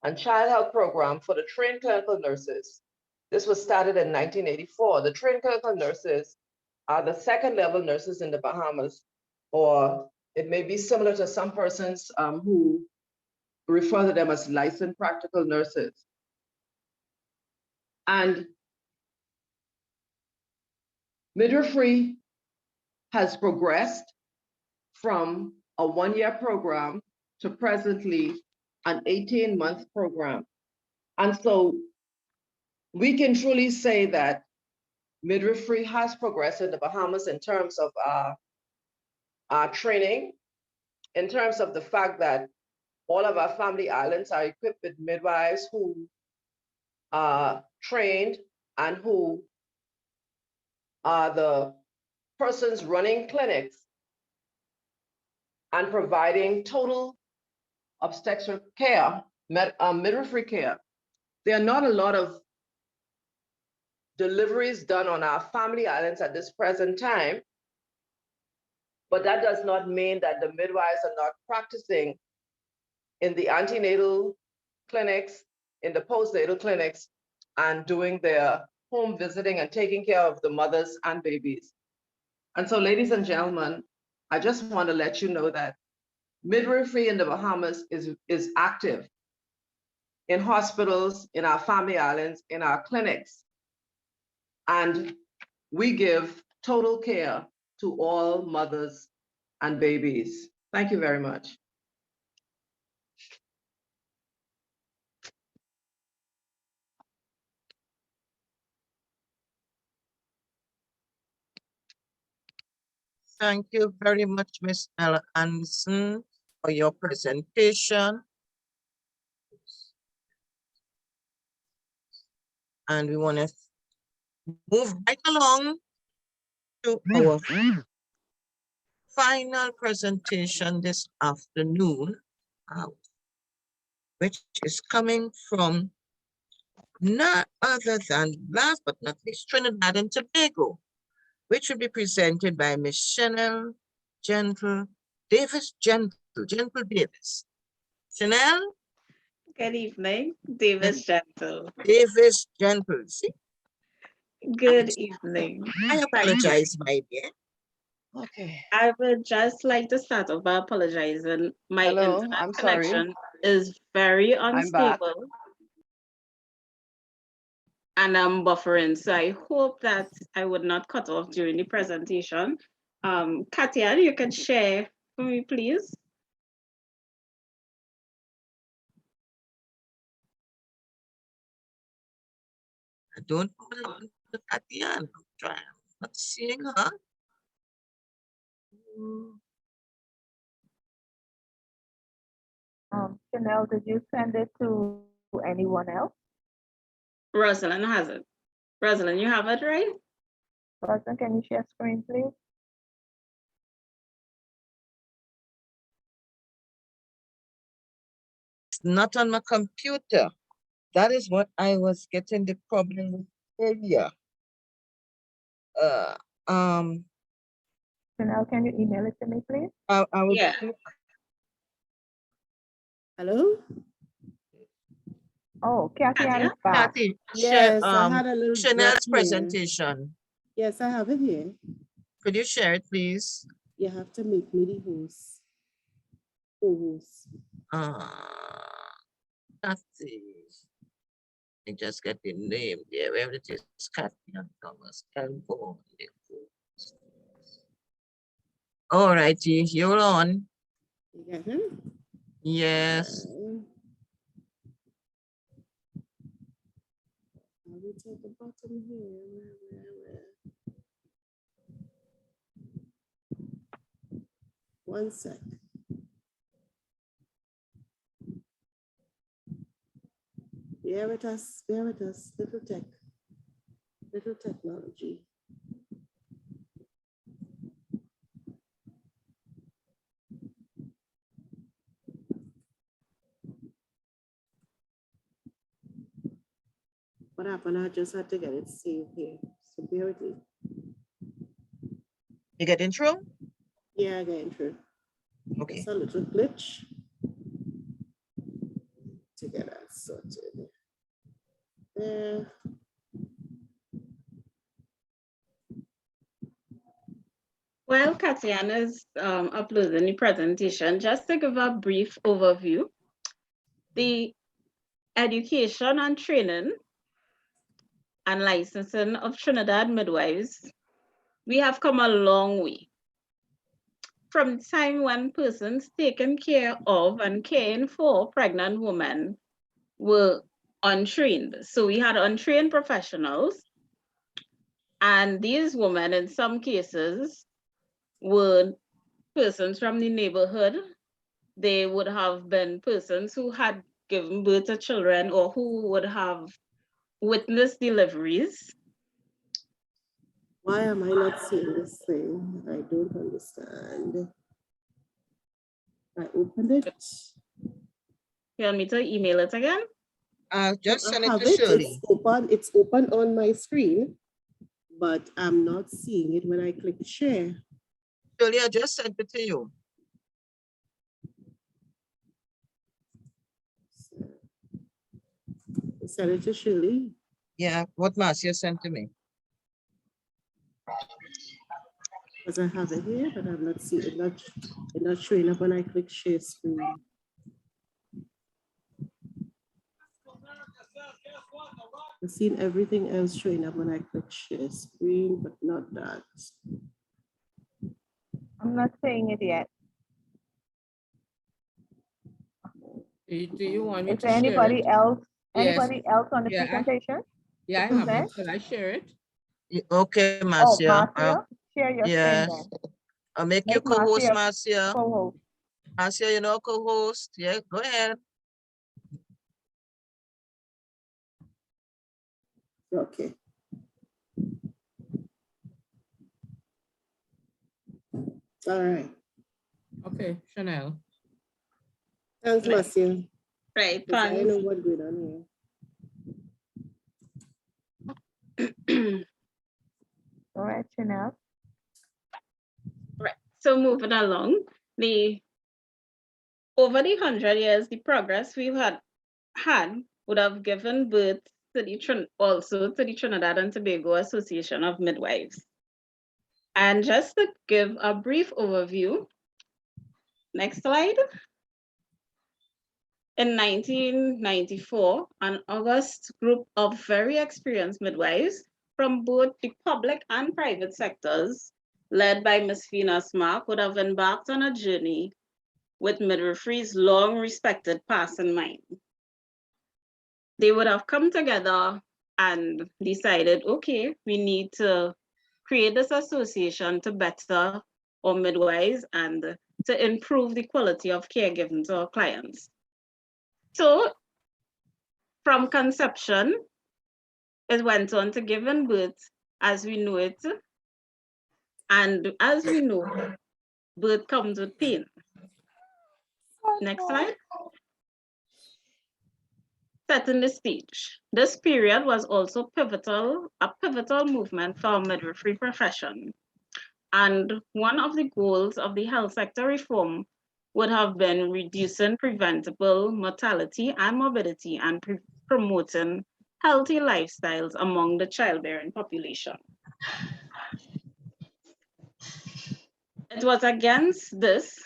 and child health program for the trained clinical nurses. This was started in 1984. The trained clinical nurses are the second level nurses in the Bahamas, or it may be similar to some persons who refer to them as licensed practical nurses. And midwifery has progressed from a 1 year program to presently an 18-month program. And so we can truly say that midwifery has progressed in the Bahamas in terms of our training, in terms of the fact that all of our family islands are equipped with midwives who are trained and who are the persons running clinics and providing total obstetric care, midwifery care. There are not a lot of deliveries done on our family islands at this present time, but that does not mean that the midwives are not practicing in the antenatal clinics, in the postnatal clinics, and doing their home visiting and taking care of the mothers and babies. And so, ladies and gentlemen, I just want to let you know that midwifery in the Bahamas is active in hospitals, in our family islands, in our clinics. And we give total care to all mothers and babies. Thank you very much.
Thank you very much, Ms. Ella Anderson, for your presentation. And we want to move right along to our final presentation this afternoon, which is coming from none other than, last but not least, Trinidad and Tobago, which will be presented by Ms. Chanel Gentle Davis. Gentle Davis. Chanel?
Good evening, Davis Gentle.
Davis Gentle. See?
Good evening.
I apologize, my dear.
Okay. I would just like to start off by apologizing. My
Hello,
internet
I'm sorry.
connection is very
I'm back.
unstable. And I'm buffering, so I hope that I would not cut off during the presentation. Katia, you can share for me, please.
I don't know at the end. I'm not seeing her.
Chanel, did you send it to anyone else?
Rosalind has it. Rosalind, you have it, right?
Rosalind, can you share screen, please?
It's not on my computer. That is what I was getting the problem with earlier.
Chanel, can you email it to me, please?
I will.
Yeah.
Hello?
Oh, Kathy is back.
Kathy,
Yes, I had a little drop
Chanel's
here.
presentation.
Yes, I have it here.
Could you share it, please?
You have to make me the host. Co-host.
Kathy. I just get the name there. Where it is, Kathy and Thomas Elbow. All righty, you're on.
You get him?
Yes.
I will take the bottom here. Where? 1 sec. Bear with us, little technology. What happened? I just had to get it saved here. So bear with me.
You getting through?
Yeah, I getting through.
Okay.
It's a little glitch to get that sorted. There.
While Katiana is uploading the presentation, just to give a brief overview, the education and training and licensing of Trinidad midwives, we have come a long way. From the time when persons taking care of and caring for pregnant women were untrained. So we had untrained professionals, and these women in some cases were persons from the neighborhood. They would have been persons who had given birth to children or who would have witnessed deliveries.
Why am I not seeing this thing? I don't understand. I opened it.
You want me to email it again?
Just send it
I
to
have it.
Shirley.
It's open on my screen, but I'm not seeing it when I click share.
Shirley, I just sent it to you.
Send it to Shirley.
Yeah, what Marcia sent to me.
Because I have it here, but I'm not seeing it. It's not showing up when I click share screen. I've seen everything else showing up when I click share screen, but not that.
I'm not saying it yet.
Do you want me
Is
to
there
share
anybody
it?
else?
Yes.
Anybody else on the
Yeah,
presentation?
Yeah, I
To
have it.
present?
Shall I share it?
Okay,
Oh,
Marcia.
Marcia, share your screen
Yes.
then.
I'll make you
Make
co-host,
Marcia
Marcia.
co-host.
Marcia, you know, co-host. Yeah, go ahead.
Okay. All right.
Okay, Chanel.
Thanks, Marcia.
Right,
Because I
thanks.
know what's going on here.
All right, Chanel.
Right. So moving along, over the 100 years, the progress we've had would have given birth to the Trinidad and Tobago Association of Midwives. And just to give a brief overview, next slide. In 1994, an august group of very experienced midwives from both the public and private sectors, led by Ms. Fina Smark, would have embarked on a journey with midwifery's long respected past in mind. They would have come together and decided, okay, we need to create this association to better our midwives and to improve the quality of care given to our clients. So from conception, it went on to giving birth as we know it. And as we know, birth comes with pain. Next slide. Setting the stage. This period was also a pivotal movement for our midwifery profession. And one of the goals of the health sector reform would have been reducing preventable mortality and morbidity and promoting healthy lifestyles among the childbearing population. It was against this,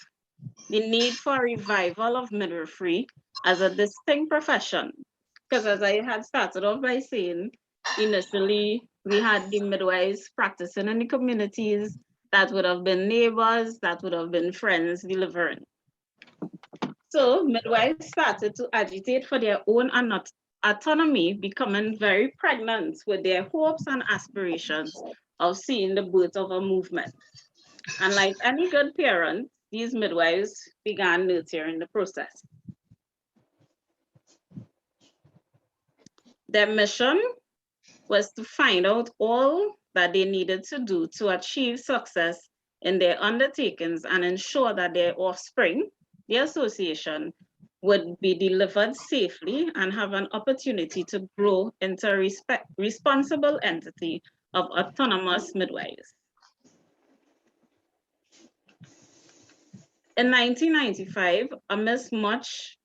the need for a revival of midwifery as a distinct profession. Because as I had started off by saying, initially we had the midwives practicing in the communities, that would have been neighbors, that would have been friends delivering. So midwives started to agitate for their own autonomy, becoming very pregnant with their hopes and aspirations of seeing the birth of a movement. And like any good parent, these midwives began nurturing the process. Their mission was to find out all that they needed to do to achieve success in their undertakings and ensure that their offspring, the association, would be delivered safely and have an opportunity to grow into a responsible entity of autonomous midwives. In 1995, amidst much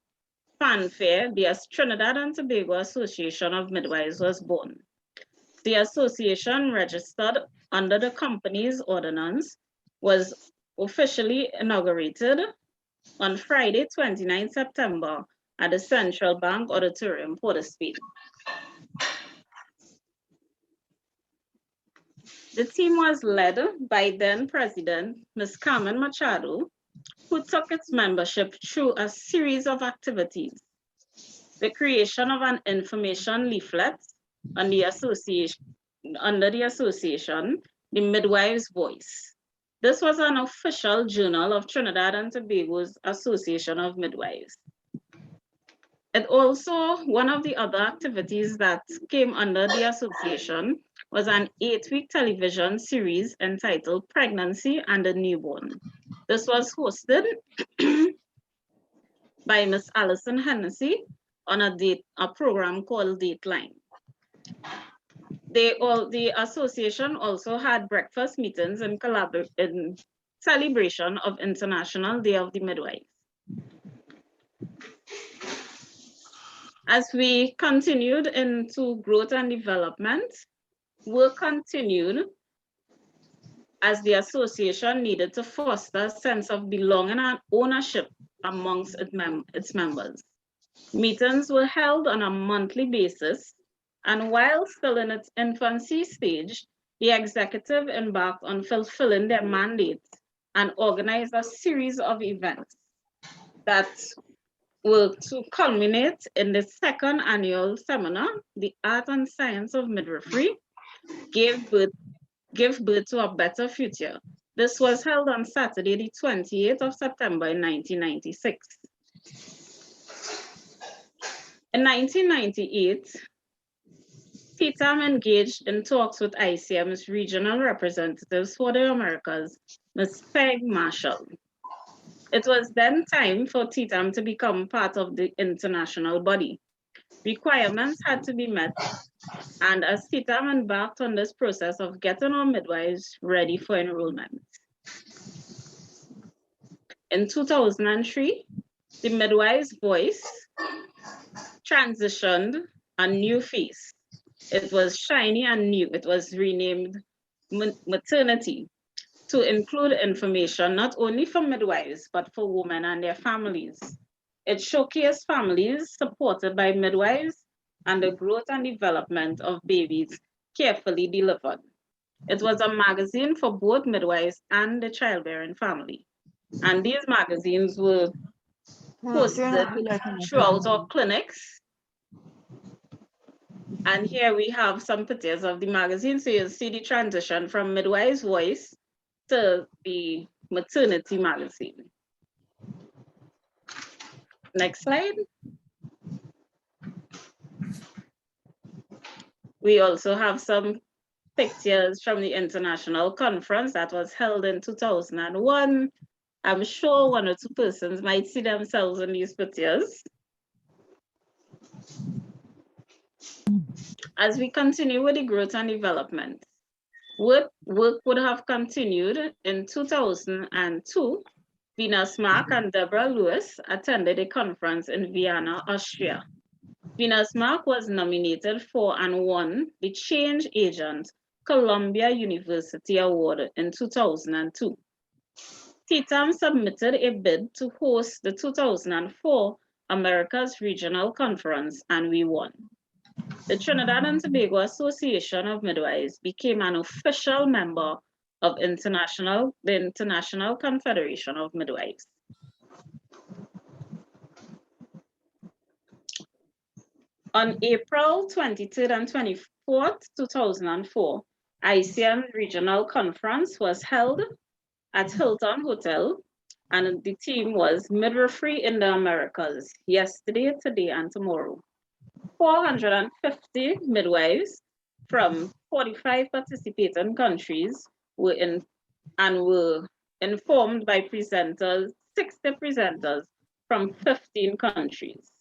fanfare, the Trinidad and Tobago Association of Midwives was born. The association, registered under the company's ordinance, was officially inaugurated on Friday, 29 September at the Central Bank Auditorium, Port of Spain. The team was led by then President, Ms. Carmen Machado, who took its membership through a series of activities. The creation of an information leaflet on the association, under the association, the Midwives' Voice. This was an official journal of Trinidad and Tobago's Association of Midwives. It also, one of the other activities that came under the association was an 8-week television series entitled Pregnancy and the Newborn. This was hosted by Ms. Alison Hennessy on a program called Dateline. The association also had breakfast meetings in celebration of International Day of the Midwife. As we continued into growth and development, work continued as the association needed to foster a sense of belonging and ownership amongst its members. Meetings were held on a monthly basis, and while still in its infancy stage, the executive embarked on fulfilling their mandate and organized a series of events that were to culminate in the second annual seminar, The Art and Science of Midwifery, Give Birth to a Better Future. This was held on Saturday, the 28th of September in 1996. In 1998, TTAM engaged in talks with ICM's regional representatives for the Americas, Ms. Peg Marshall. It was then time for TTAM to become part of the international body. Requirements had to be met, and as TTAM embarked on this process of getting our midwives ready for enrollment. In 2003, the midwife's voice transitioned a new face. It was shiny and new. It was renamed Maternity to include information not only for midwives, but for women and their families. It showcased families supported by midwives and the growth and development of babies carefully delivered. It was a magazine for both midwives and the childbearing family. And these magazines were posted throughout our clinics. And here we have some pictures of the magazine. So you'll see the transition from Midwife's Voice to the Maternity magazine. Next slide. We also have some pictures from the international conference that was held in 2001. I'm sure one or two persons might see themselves in these pictures. As we continue with the growth and development, work would have continued in 2002. Venus Mark and Deborah Lewis attended a conference in Vienna, Austria. Venus Mark was nominated for and won the Change Agent Columbia University Award in 2002. TTAM submitted a bid to host the 2004 Americas Regional Conference, and we won. The Trinidad and Tobago Association of Midwives became an official member of the International Confederation of Midwives. On April 23rd and 24th, 2004, ICM Regional Conference was held at Hilton Hotel, and the theme was Midwifery in the Americas, Yesterday, Today, and Tomorrow. 450 midwives from 45 participating countries were informed by 60 presenters from 15 countries.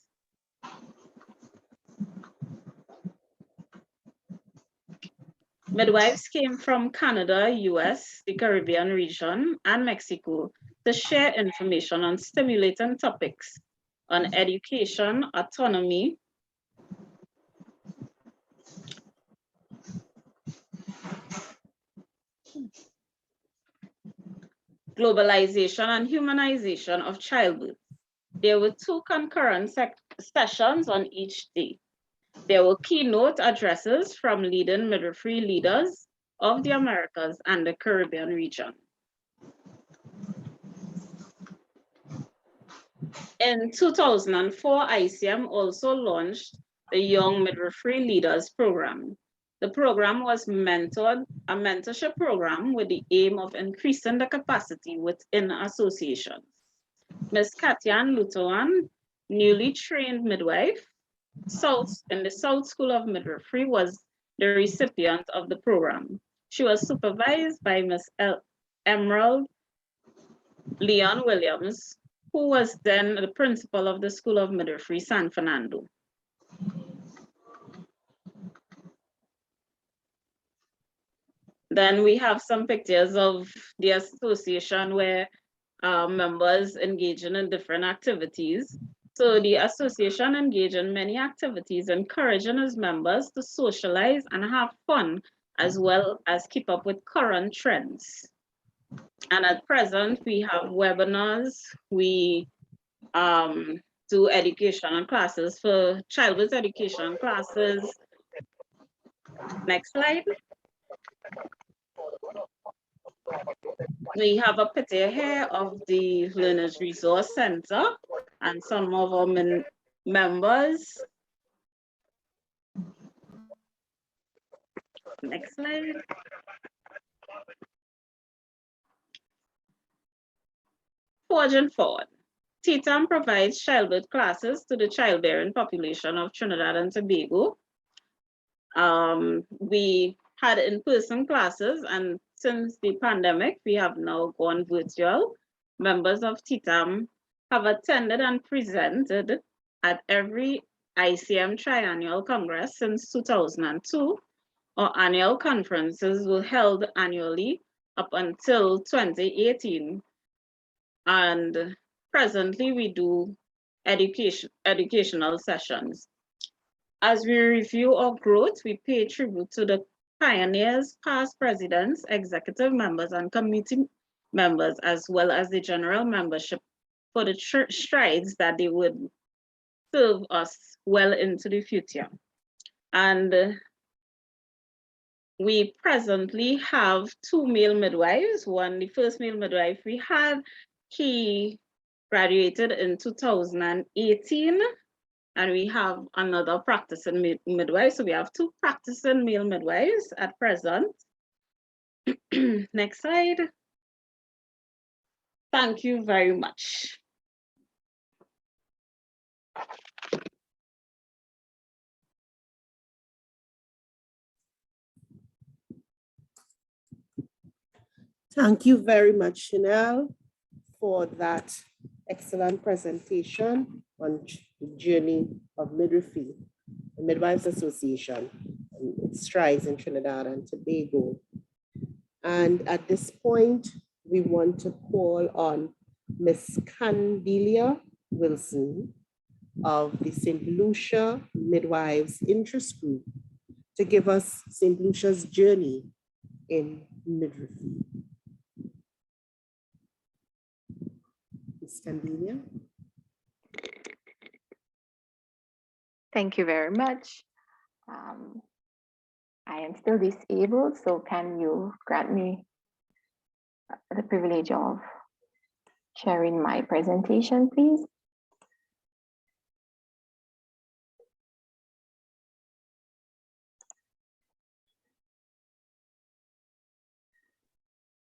Midwives came from Canada, US, the Caribbean region, and Mexico to share information on stimulating topics on education, autonomy, globalization, and humanization of childbirth. There were 2 concurrent sessions on each day. There were keynote addresses from leading midwifery leaders of the Americas and the Caribbean region. In 2004, ICM also launched the Young Midwifery Leaders Program. The program was a mentorship program with the aim of increasing the capacity within associations. Ms. Katyan Lutoan, newly trained midwife, in the South School of Midwifery, was the recipient of the program. She was supervised by Ms. Emerald Leon Williams, who was then the principal of the School of Midwifery, San Fernando. Then we have some pictures of the association where members engaging in different activities. So the association engaged in many activities, encouraging its members to socialize and have fun, as well as keep up with current trends. And at present, we have webinars. We do education classes for childbirth education classes. Next slide. We have a picture here of the Learners Resource Center and some of our members. Next slide. Forging forward. TTAM provides childbirth classes to the childbearing population of Trinidad and Tobago. We had in-person classes, and since the pandemic, we have now gone virtual. Members of TTAM have attended and presented at every ICM Triennial Congress since 2002. Our annual conferences were held annually up until 2018. And presently we do educational sessions. As we review our growth, we pay tribute to the pioneers, past presidents, executive members, and committee members, as well as the general membership for the strides that they would serve us well into the future. And we presently have 2 male midwives. The first male midwife we had, he graduated in 2018. And we have another practicing midwife. So we have 2 practicing male midwives at present. Next slide. Thank you very much.
Thank you very much, Chanel, for that excellent presentation on the journey of midwifery, the Midwives Association, and its strides in Trinidad and Tobago. And at this point, we want to call on Miss Candelia Wilson of the St. Lucia Midwives Interest Group to give us St. Lucia's journey in midwifery. Ms. Candelia.
Thank you very much. I am still disabled, so can you grant me the privilege of sharing my presentation, please?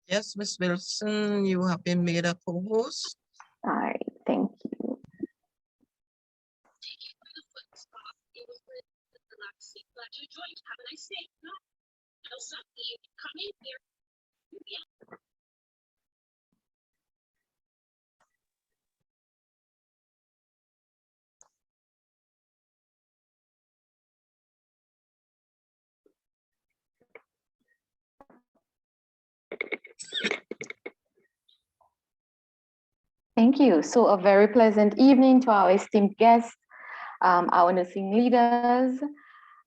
Yes, Ms. Wilson, you have been made a co-host.
All right, thank you. Thank you. So a very pleasant evening to our esteemed guests, our nursing leaders,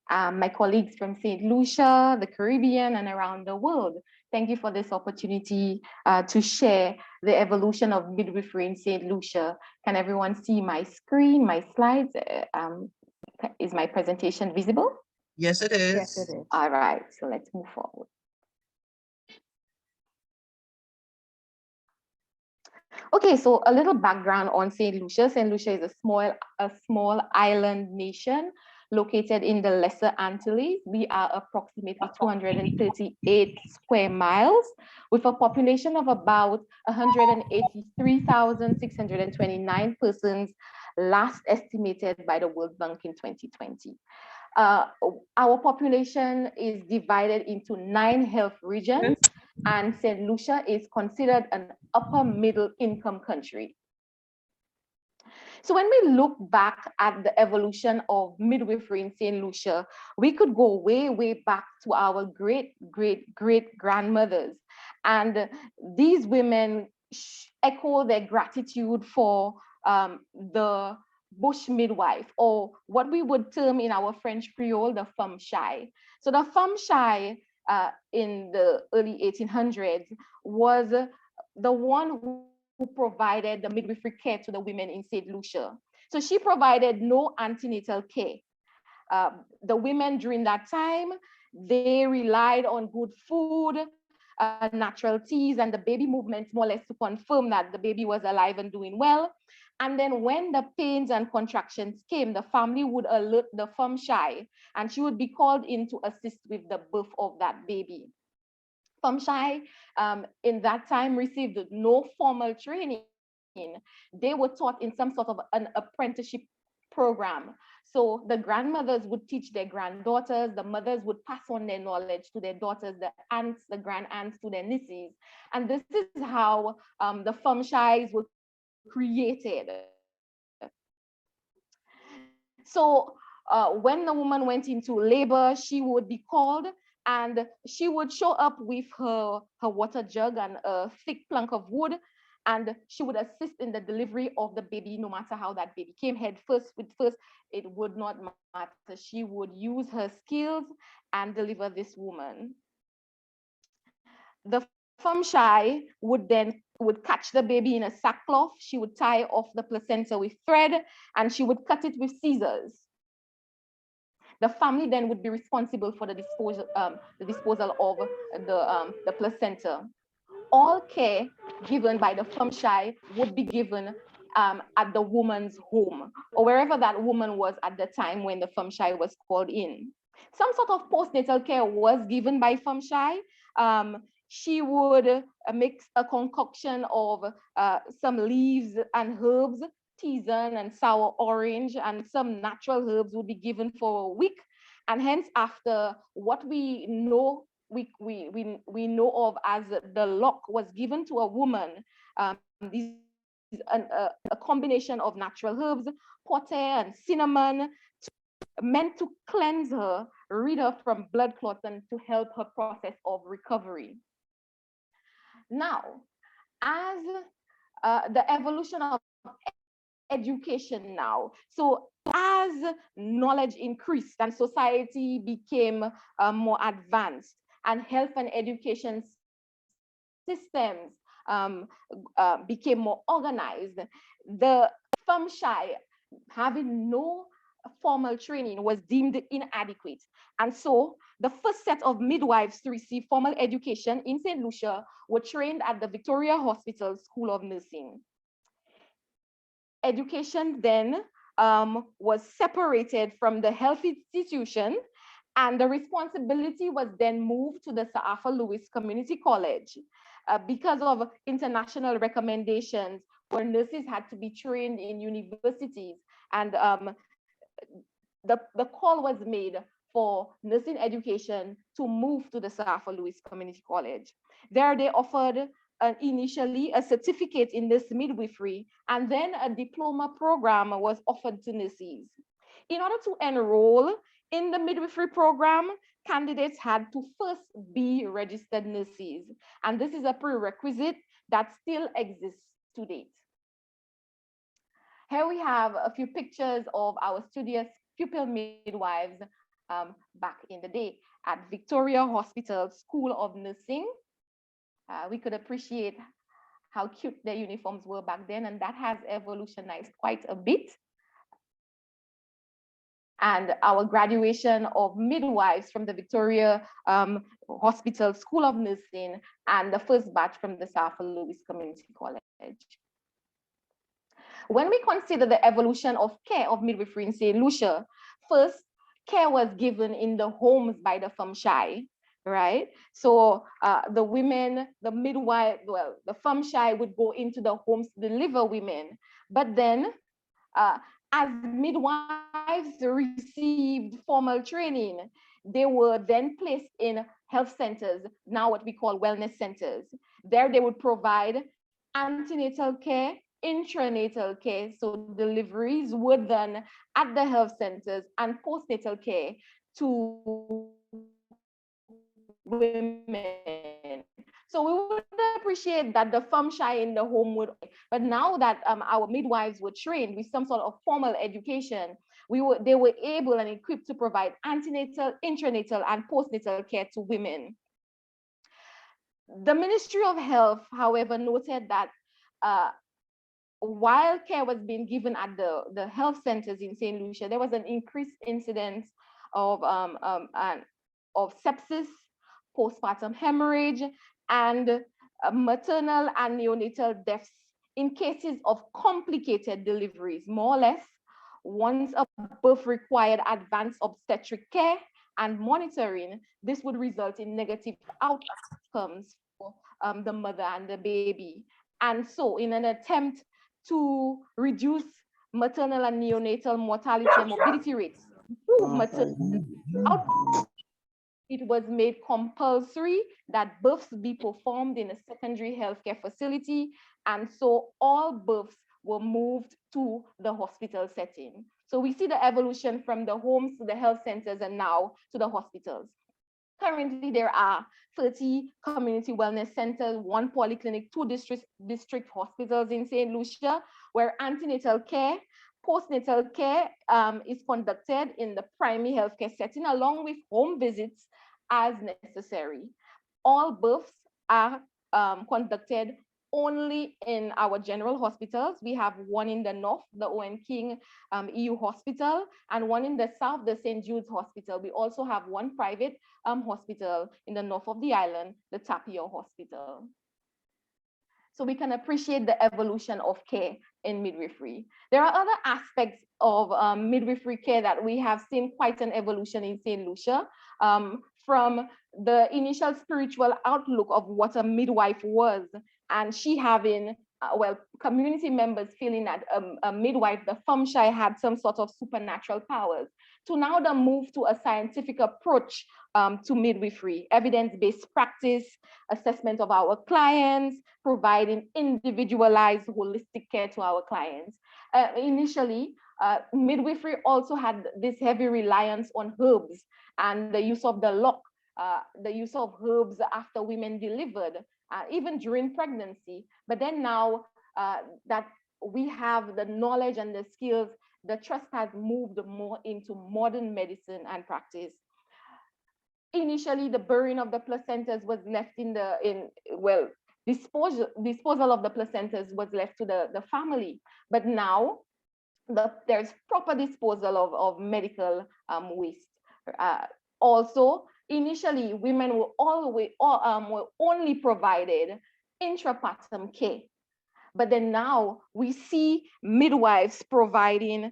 my colleagues from St. Lucia, the Caribbean, and around the world. Thank you for this opportunity to share the evolution of midwifery in St. Lucia. Can everyone see my screen, my slides? Is my presentation visible?
Yes, it is.
Yes, it is. All right, so let's move forward. Okay, so a little background on St. Lucia. St. Lucia is a small island nation located in the Lesser Antilles. We are approximately 238 square miles with a population of about 183,629 persons, last estimated by the World Bank in 2020. Our population is divided into 9 health regions, and St. Lucia is considered an upper middle income country. So when we look back at the evolution of midwifery in St. Lucia, we could go way, way back to our great grandmothers. And these women echo their gratitude for the bush midwife, or what we would term in our French Creole, the femme chai. So the femme chai in the early 1800s was the one who provided the midwifery care to the women in St. Lucia. So she provided no antenatal care. The women during that time, they relied on good food natural tears and the baby movements, more or less to confirm that the baby was alive and doing well. And then when the pains and contractions came, the family would alert the Femshai, and she would be called in to assist with the birth of that baby. Femshai in that time received no formal training. They were taught in some sort of an apprenticeship program. So the grandmothers would teach their granddaughters, the mothers would pass on their knowledge to their daughters, the aunts, the grand aunts to their nieces. And this is how the Femshais were created. So when the woman went into labor, she would be called and she would show up with her water jug and a thick plank of wood, and she would assist in the delivery of the baby, no matter how that baby came, head first, with first, it would not matter. She would use her skills and deliver this woman. The Femshai would catch the baby in a sackcloth. She would tie off the placenta with thread, and she would cut it with scissors. The family then would be responsible for the disposal of the placenta. All care given by the Femshai would be given at the woman's home, or wherever that woman was at the time when the Femshai was called in. Some sort of postnatal care was given by Femshai. She would mix a concoction of some leaves and herbs, tisane and sour orange, and some natural herbs would be given for a week. And hence, after what we know, we know of as the lock was given to a woman. These a combination of natural herbs, potae and cinnamon, meant to cleanse her, rid her from blood clots, and to help her process of recovery. Now, as the evolution of education now, so as knowledge increased and society became more advanced, and health and education systems became more organized, the Femshai, having no formal training, was deemed inadequate. And so the first set of midwives to receive formal education in St. Lucia were trained at the Victoria Hospital School of Nursing. Education then was separated from the health institution, and the responsibility was then moved to the Sir Arthur Lewis Community College because of international recommendations where nurses had to be trained in universities. And the call was made for nursing education to move to the Sir Arthur Lewis Community College. There they offered initially a certificate in this midwifery, and then a diploma program was offered to nurses. In order to enroll in the midwifery program, candidates had to first be registered nurses, and this is a prerequisite that still exists to date. Here we have a few pictures of our studious pupil midwives back in the day at Victoria Hospital School of Nursing. We could appreciate how cute their uniforms were back then, and that has evolutionized quite a bit. And our graduation of midwives from the Victoria Hospital School of Nursing, and the first batch from the Sir Arthur Lewis Community College. When we consider the evolution of care of midwifery in St. Lucia, first, care was given in the homes by the Femshai, right? So the women, the midwife, well, the Femshai would go into the homes to deliver women. But then, as midwives received formal training, they were then placed in health centers, now what we call wellness centers. There they would provide antenatal care, intranatal care, so deliveries were done at the health centers, and postnatal care to women. So we would appreciate that the Femshai in the home would, but now that our midwives were trained with some sort of formal education, they were able and equipped to provide antenatal, intranatal, and postnatal care to women. The Ministry of Health, however, noted that while care was being given at the health centers in St. Lucia, there was an increased incidence of sepsis, postpartum hemorrhage, and maternal and neonatal deaths in cases of complicated deliveries. More or less, once a birth required advanced obstetric care and monitoring, this would result in negative outcomes for the mother and the baby. And so in an attempt to reduce maternal and neonatal mortality and morbidity rates, improve maternal outcomes, it was made compulsory that births be performed in a secondary healthcare facility. And so all births were moved to the hospital setting. So we see the evolution from the homes to the health centers and now to the hospitals. Currently, there are 30 community wellness centers, 1 polyclinic, 2 district hospitals in St. Lucia, where antenatal care, postnatal care is conducted in the primary healthcare setting, along with home visits as necessary. All births are conducted only in our general hospitals. We have 1 in the north, the Owen King EU Hospital, and 1 in the south, the St. Jude's Hospital. We also have 1 private hospital in the north of the island, the Tapio Hospital. So we can appreciate the evolution of care in midwifery. There are other aspects of midwifery care that we have seen quite an evolution in St. Lucia. From the initial spiritual outlook of what a midwife was, and she having, community members feeling that a midwife, the Fumshai, had some sort of supernatural powers, to now the move to a scientific approach to midwifery, evidence-based practice, assessment of our clients, providing individualized holistic care to our clients. Initially, midwifery also had this heavy reliance on herbs and the use of the use of herbs after women delivered, even during pregnancy. But then now that we have the knowledge and the skills, the trust has moved more into modern medicine and practice. Initially, the burying of the placentas was left disposal of the placentas was left to the family. But now there's proper disposal of medical waste. Also, initially, women were only provided intrapartum care. But then now we see midwives providing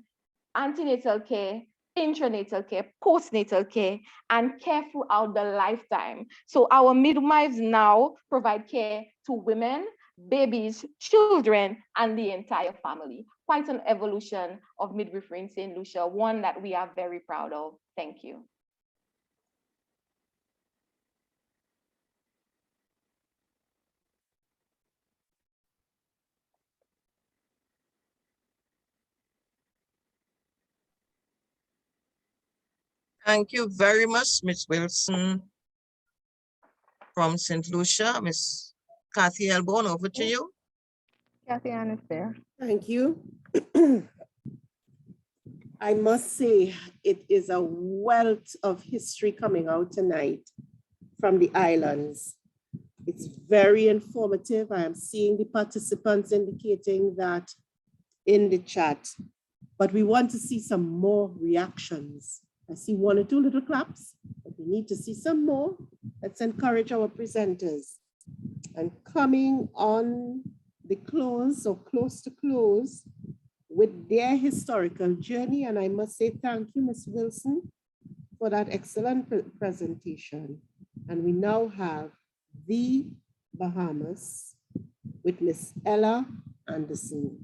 antenatal care, intranatal care, postnatal care, and care throughout the lifetime. So our midwives now provide care to women, babies, children, and the entire family. Quite an evolution of midwifery in St. Lucia, one that we are very proud of. Thank you.
Thank you very much, Ms. Wilson from St. Lucia. Ms. Kathy Elbone, over to you.
Kathy Ann is there.
Thank you. I must say, it is a wealth of history coming out tonight from the islands. It's very informative. I am seeing the participants indicating that in the chat, but we want to see some more reactions. I see 1 or 2 little claps, but we need to see some more. Let's encourage our presenters. And coming on the close or close to close with their historical journey, and I must say thank you, Ms. Wilson, for that excellent presentation. And we now have the Bahamas with Miss Ella Anderson.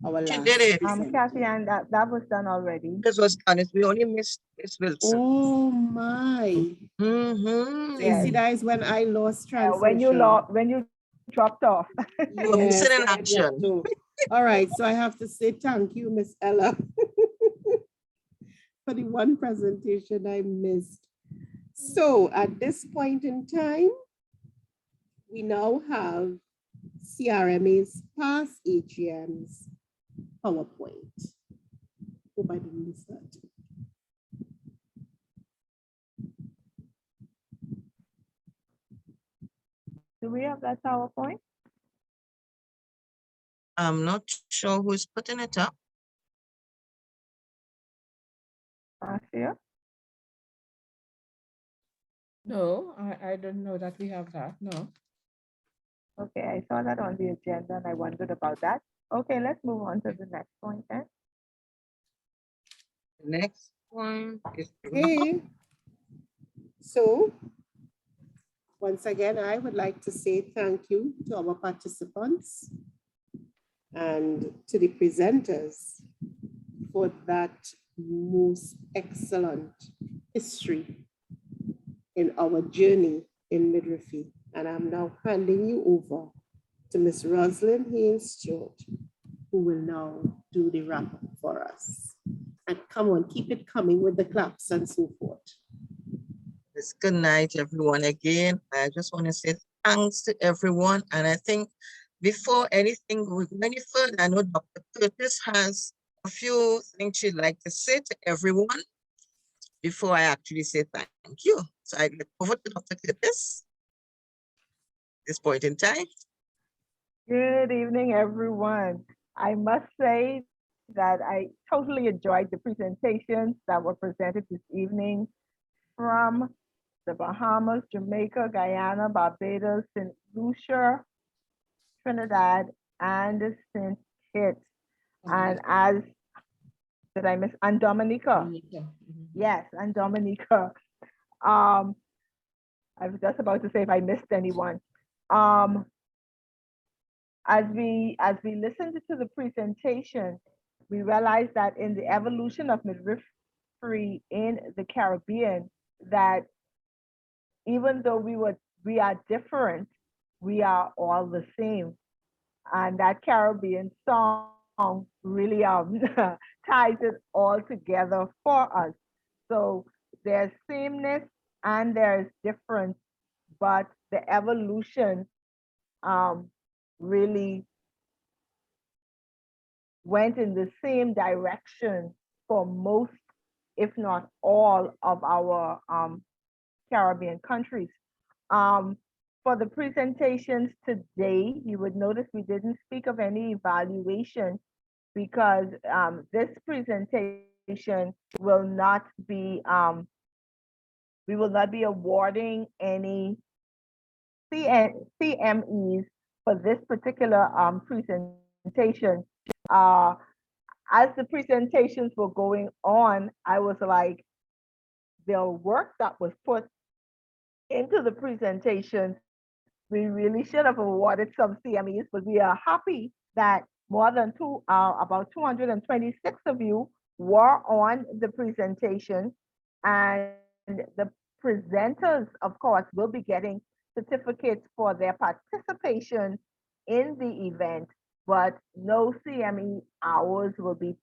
Our
She
last
did it.
Kathy Ann, that was done already.
This was honest. We only missed Ms. Wilson.
Oh my.
Mm-hmm.
So you see, that is when I lost translation.
When you dropped off.
You were missing in
I
action.
dropped off. All right, so I have to say thank you, Miss Ella, for the one presentation I missed. So at this point in time, we now have CRMA's past AGM's PowerPoint. Hope I didn't miss that.
Do we have that PowerPoint?
I'm not sure who's putting it up.
Marcia?
No, I don't know that we have that. No.
Okay, I saw that on the agenda and I wondered about that. Okay, let's move on to the next point then.
Next one is.
Okay. So once again, I would like to say thank you to our participants and to the presenters for that most excellent history in our journey in midwifery. And I'm now handing you over to Ms. Rosalind Haynes Stewart, who will now do the wrap up for us. And come on, keep it coming with the claps and so forth.
Yes, good night, everyone. Again, I just want to say thanks to everyone. And I think before anything we go any further, I know Dr. Curtis has a few things she'd like to say to everyone before I actually say thank you. So I get over to Dr. Curtis at this point in time.
Good evening, everyone. I must say that I totally enjoyed the presentations that were presented this evening from the Bahamas, Jamaica, Guyana, Barbados, St. Lucia, Trinidad, and St. Kitts. And as, did I miss, and Dominica. Yes, and Dominica. I was just about to say if I missed anyone. As we listened to the presentation, we realized that in the evolution of midwifery in the Caribbean, that even though we are different, we are all the same. And that Caribbean song really ties it all together for us. So there's sameness and there's difference, but the evolution really went in the same direction for most, if not all, of our Caribbean countries. For the presentations today, you would notice we didn't speak of any evaluation because this presentation will not be, we will not be awarding any CMEs for this particular presentation. As the presentations were going on, I was like, the work that was put into the presentation, we really should have awarded some CMEs, but we are happy that more than about 226 of you were on the presentation, and the presenters, of course, will be getting certificates for their participation in the event, but no CME hours will be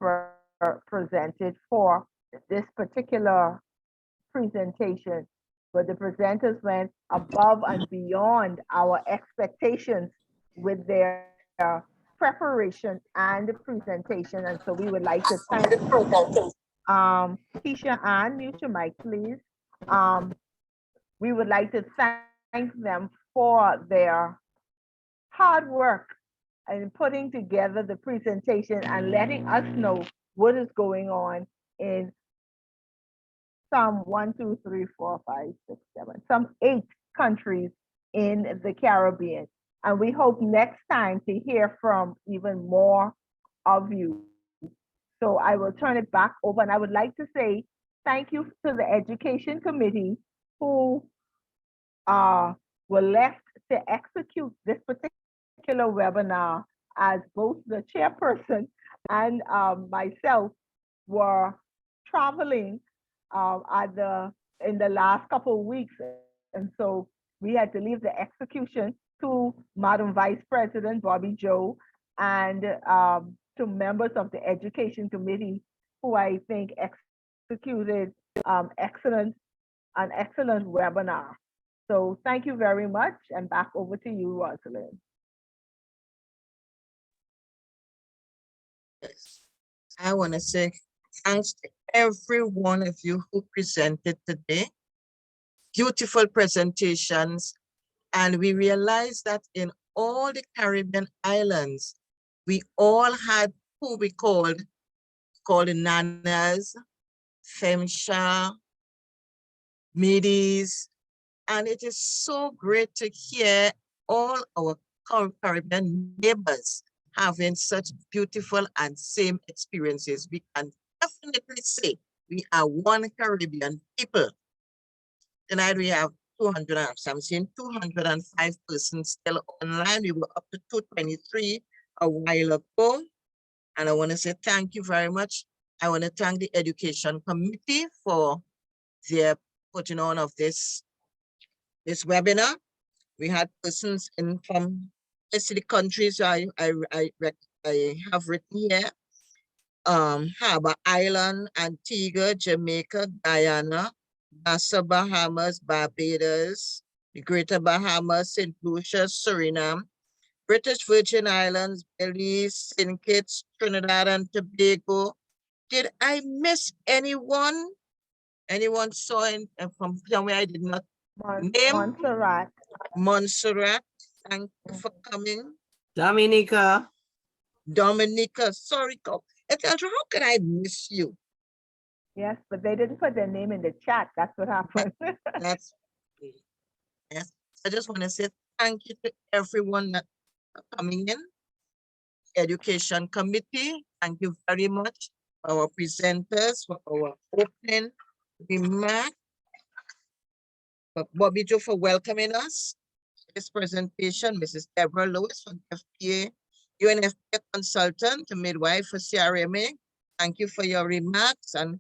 presented for this particular presentation. But the presenters went above and beyond our expectations with their preparation and presentation. And so we would like to thank Keisha Ann, mute your mic, please. We would like to thank them for their hard work in putting together the presentation and letting us know what is going on in some 8 countries in the Caribbean. And we hope next time to hear from even more of you. So I will turn it back over, and I would like to say thank you to the Education Committee who were left to execute this particular webinar, as both the chairperson and myself were traveling in the last couple of weeks. And so we had to leave the execution to Madam Vice President Bobby Joe and to members of the Education Committee, who I think executed an excellent webinar. So thank you very much, and back over to you, Rosalind.
Yes. I want to say thanks to every one of you who presented today. Beautiful presentations. And we realized that in all the Caribbean islands, we all had who we called nanas, femsha, middies, And it is so great to hear all our Caribbean neighbors having such beautiful and same experiences. We can definitely say we are one Caribbean people. Tonight we have 205 persons still online. We were up to 223 a while ago. And I want to say thank you very much. I want to thank the Education Committee for their putting on of this webinar. We had persons in from the countries I have written here. Harbor Island, Antigua, Jamaica, Guyana, Nassau, Bahamas, Barbados, the Greater Bahamas, St. Lucia, Suriname, British Virgin Islands, Belize, St. Kitts, Trinidad and Tobago. Did I miss anyone? Anyone saw from somewhere I did not name?
Montserrat.
Montserrat, thank you for coming.
Dominica.
Dominica, sorry, Ethandra, how can I miss you?
Yes, but they didn't put their name in the chat. That's what happened.
That's yes. I just want to say thank you to everyone that coming in. Education Committee, thank you very much. Our presenters for our opening remark. Bobby Joe for welcoming us. This presentation, Mrs. Deborah Lewis from FPA, UNFPA consultant, midwife for CRMA. Thank you for your remarks and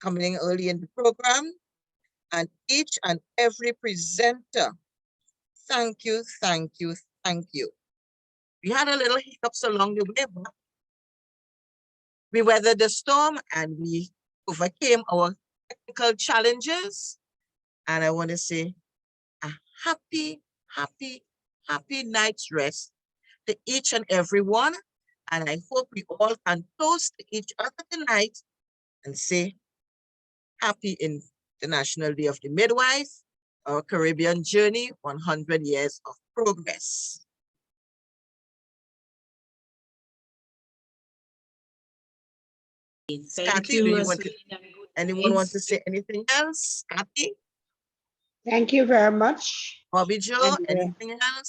coming in early in the program. And each and every presenter, thank you, thank you, thank you. We had a little hiccups along the way, but we weathered the storm and we overcame our technical challenges. And I want to say a happy night's rest to each and every one. And I hope we all can toast to each other tonight and say happy International Day of the Midwife, our Caribbean journey, 100 years of progress.
Thank you,
anyone want to say anything else? Kathy?
Thank you very much.
Bobby Joe,
And,
anything else?